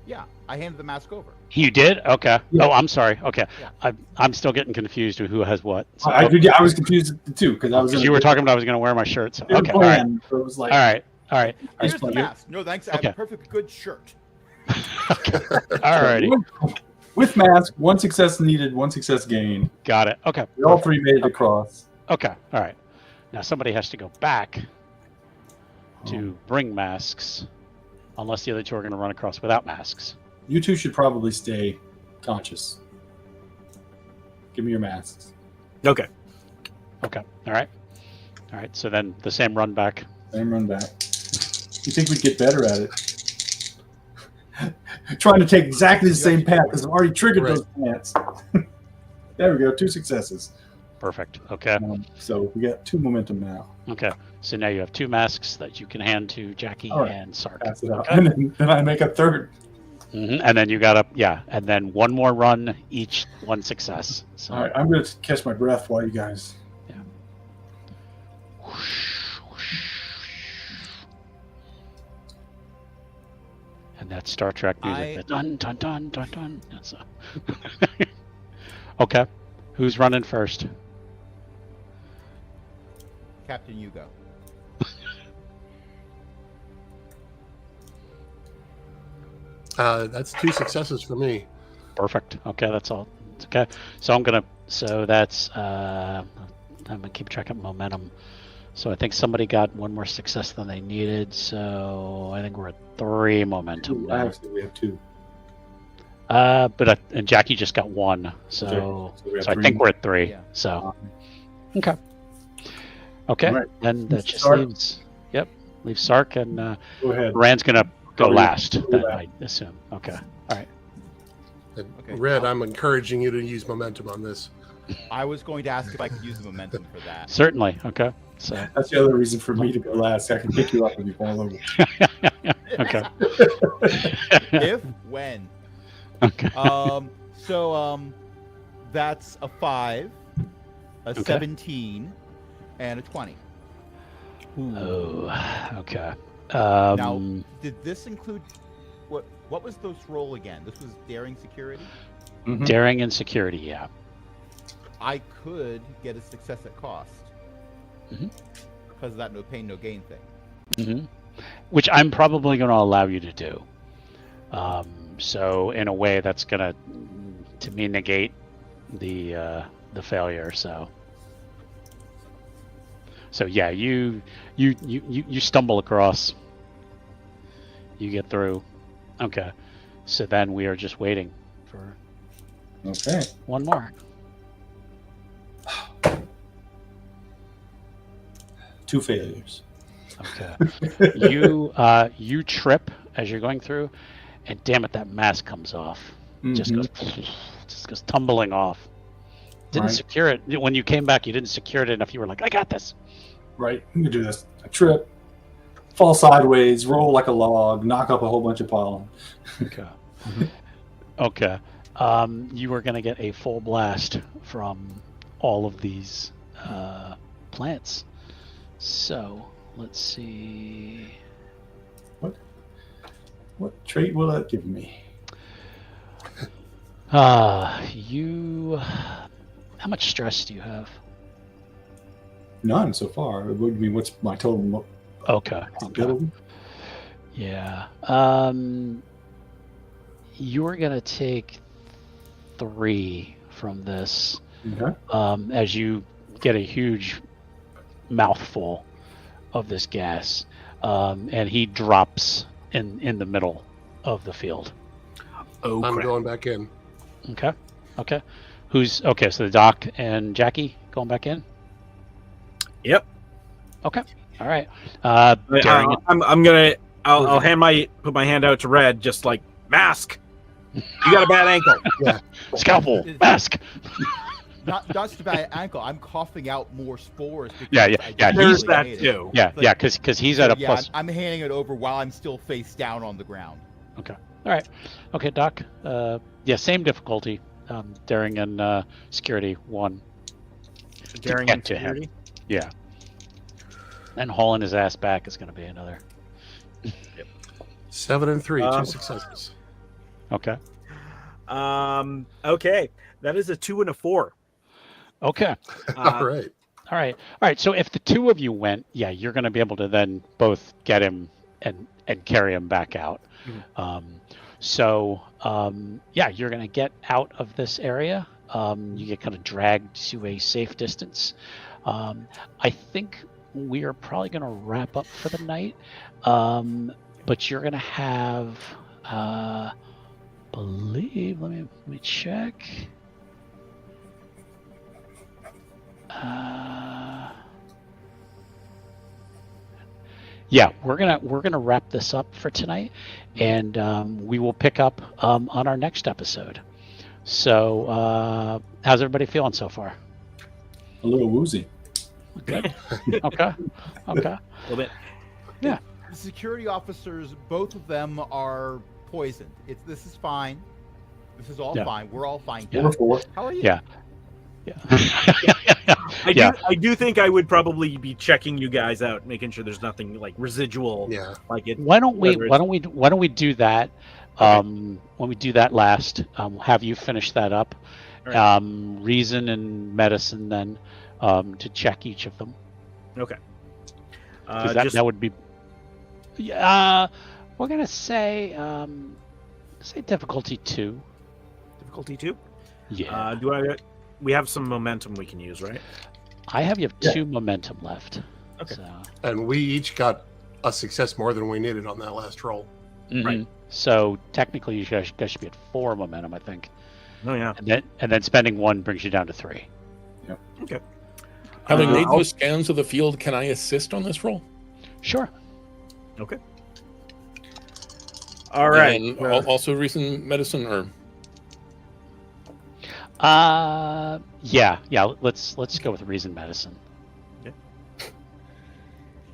Yeah, I handed the mask over. You did? Okay. Yeah. Oh, I'm sorry. Okay. Yeah. I'm still getting confused with who has what. So, I was confused too because I was. you were talking about I was going to wear my shirt. So, okay. All right. So it was like, All right. All right. Here's the You- mask. No, thanks. I have Okay. a perfect good shirt. All righty. With mask, 1 success needed, 1 success gained. Got it. Okay. We all 3 made it across. Okay. All right. Now somebody has to go back to bring masks, unless the other 2 are going to run across without masks. You 2 should probably stay conscious. Give me your masks. Okay. Okay. All right. All right. So then the same run back. Then run back. You think we'd get better at it? Trying to take exactly the same path because I've already triggered Right. those plants. There we go. 2 successes. Perfect. Okay. So we got 2 momentum now. Okay. So now you have 2 masks that you can hand to Jackie All right. and Sark. Pass it out. Okay. And then I make a third. And then you got up. Yeah. And then 1 more run, each 1 success. So. All right. I'm going to catch my breath while you guys. And that Star Trek music. I- The dun dun dun dun dun. That's okay. Who's running first? Captain, you go. That's 2 successes for me. Perfect. Okay, that's all. It's okay. So I'm gonna. So that's. I'm gonna keep track of momentum. So I think somebody got 1 more success than they needed. So I think we're at 3 momentum now. Actually, we have 2. And Jackie just got 1. So So we have so I 3. think we're at 3. Yeah. So okay. Okay. All right. Then that just Sark. leaves. Yep. Leaves Sark and Go ahead. Rand's gonna go Probably last. go Then, last. I assume. Okay. All right. And Okay. Red, I'm encouraging you to use momentum on this. I was going to ask if I could use the momentum for that. Certainly. Okay. So That's the other reason for me to go last. I can pick you up when you fall over. okay. If, when. Okay. That's a 5, a Okay. 17, and a 20. Oh. Okay. Now, did this include what was this roll again? This was daring security? Mhm. Daring and security. Yeah. I could get a success at cost. Mhm. Because of that no pain, no gain thing. hmm Which I'm probably going to allow you to do. So in a way, that's going to me negate the failure. So yeah, you stumble across. You get through. Okay. So then we are just waiting for Okay. 1 more. 2 failures. Okay. You trip as you're going through, and damn it, that mask comes off. Just Mhm. goes tumbling off. Didn't Right. secure it when you came back. You didn't secure it enough. You were like, I got this. right? I'm gonna do this. I trip, fall sideways, roll like a log, knock up a whole bunch of pollen. Okay. Okay. You are going to get a full blast from all of these plants. So let's see. What trait will that give me? You. How much stress do you have? None so far. I mean, what's my total Okay. ability? Yeah. You're going to take 3 from this Okay. as you get a huge mouthful of this gas, and he drops in the middle of the field. Oh, I'm crap. going back in. Okay. Okay. Who's okay? So the Doc and Jackie going back in. Yep. Okay. All right. I'm gonna. I'll put my hand out to Red, just like mask. You got a bad ankle. Scalpel mask. Not just a bad ankle. I'm coughing out more spores. Yeah. There's that too. Yeah. Because he's at a plus. I'm handing it over while I'm still face down on the ground. Okay. All right. Okay, Doc. Same difficulty. Daring and security 1. Daring get and to him. security. Yeah. And hauling his ass back is going to be another. 7 and 3, 2 successes. Okay. Okay. That is a 2 and a 4. Okay. All right. All right. So if the 2 of you went, you're going to be able to then both get him and carry him back out. You're going to get out of this area. You get kind of dragged to a safe distance. I think we are probably going to wrap up for the night. But you're going to have, let me check. We're gonna wrap this up for tonight, and we will pick up on our next episode. So, how's everybody feeling so far? A little woozy. Good. Okay. A little bit. The security officers, both of them are poisoned. This is fine. This is all fine. We're all fine. Yeah. How are you? Yeah. I do think I would probably be checking you guys out, making sure there's nothing like residual. Yeah. Like it. Why don't we do that? When we do that last, have you finish that up? Right. Reason and medicine then, to check each of them. Okay. That would be. We're gonna say difficulty 2. Difficulty 2. Yeah. We have some momentum we can use, right? You have 2 momentum left. Okay. So. And we each got a success more than we needed on that last roll. Right. So technically, you guys should be at 4 momentum, I think. Oh yeah. And then spending 1 brings you down to 3. Yep. Okay. Having made those scans of the field, can I assist on this roll? Sure. Okay. All right. And also reason medicine or. Let's go with reason medicine. Okay.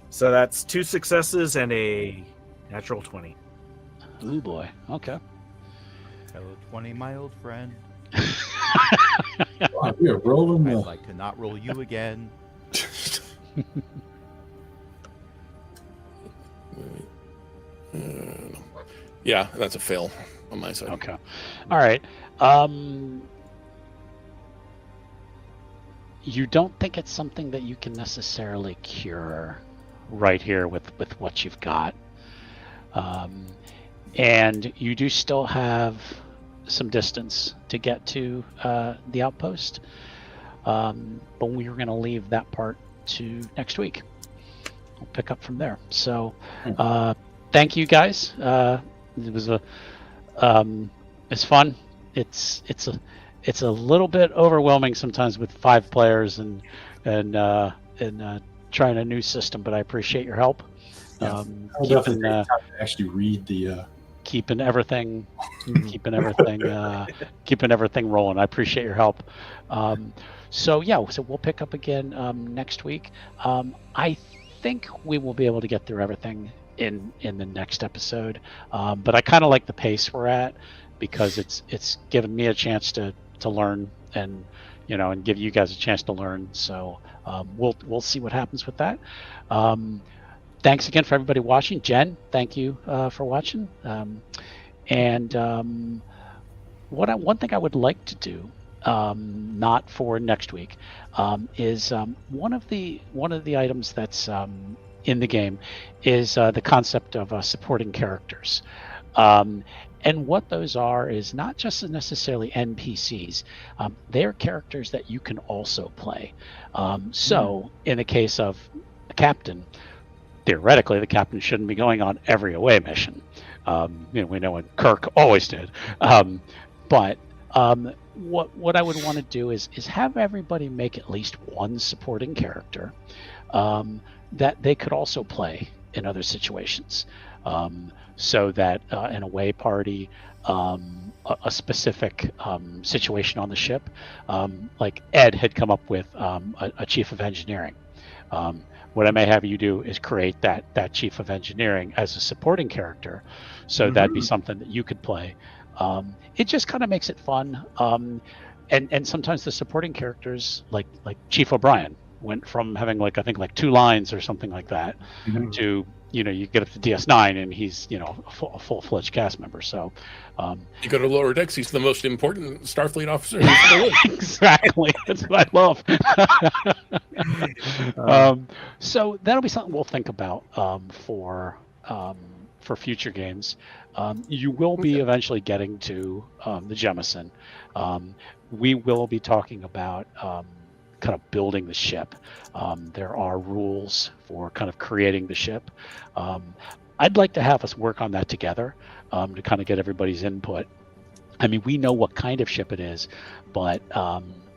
So that's 2 successes and a natural 20. Ooh boy. Okay. Hello, 20, my old friend. Wow, we are rolling. I'd like to not roll you again. Yeah, that's a fail on my side. Okay. All right. You don't think it's something that you can necessarily cure right here with what you've got. And you do still have some distance to get to the outpost. But we were going to leave that part to next week. We'll pick up from there. So thank you guys. It was it's fun. It's a little bit overwhelming sometimes with 5 players and trying a new system, but I appreciate your help. I'll definitely take time to actually read the keeping everything keeping everything rolling. I appreciate your help. So we'll pick up again next week. I think we will be able to get through everything in the next episode, but I kind of like the pace we're at because it's given me a chance to learn and and give you guys a chance to learn. So we'll see what happens with that. Thanks again for everybody watching. Jen, thank you for watching. One thing I would like to do, not for next week, is one of the items that's in the game is the concept of supporting characters. And what those are is not just necessarily NPCs. They're characters that you can also play. So in the case of a captain, theoretically, the captain shouldn't be going on every away mission. We know what Kirk always did. But what I would want to do is have everybody make at least one supporting character that they could also play in other situations. So that an away party, a specific situation on the ship, like Ed had come up with a chief of engineering. What I may have you do is create that chief of engineering as a supporting character, so that'd be something that you could play. It just kind of makes it fun, and sometimes the supporting characters, like Chief O'Brien, went from having I think 2 lines or something like that to you get up to DS9 and he's a full-fledged cast member. So you go to lower decks, he's the most important Starfleet officer. Exactly, that's what I love. So that'll be something we'll think about for future games. You will be eventually getting to the Jemison. We will be talking about kind of building the ship. There are rules for kind of creating the ship. I'd like to have us work on that together to kind of get everybody's input. I mean, we know what kind of ship it is, but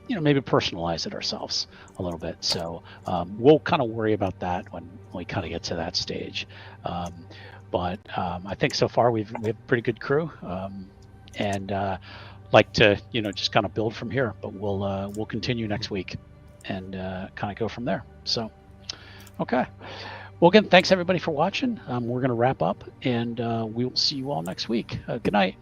maybe personalize it ourselves a little bit. So we'll kind of worry about that when we kind of get to that stage. But I think so far we have a pretty good crew, and like to just kind of build from here. But we'll continue next week and kind of go from there. So okay. Well, again, thanks everybody for watching. We're going to wrap up, and we will see you all next week. Good night.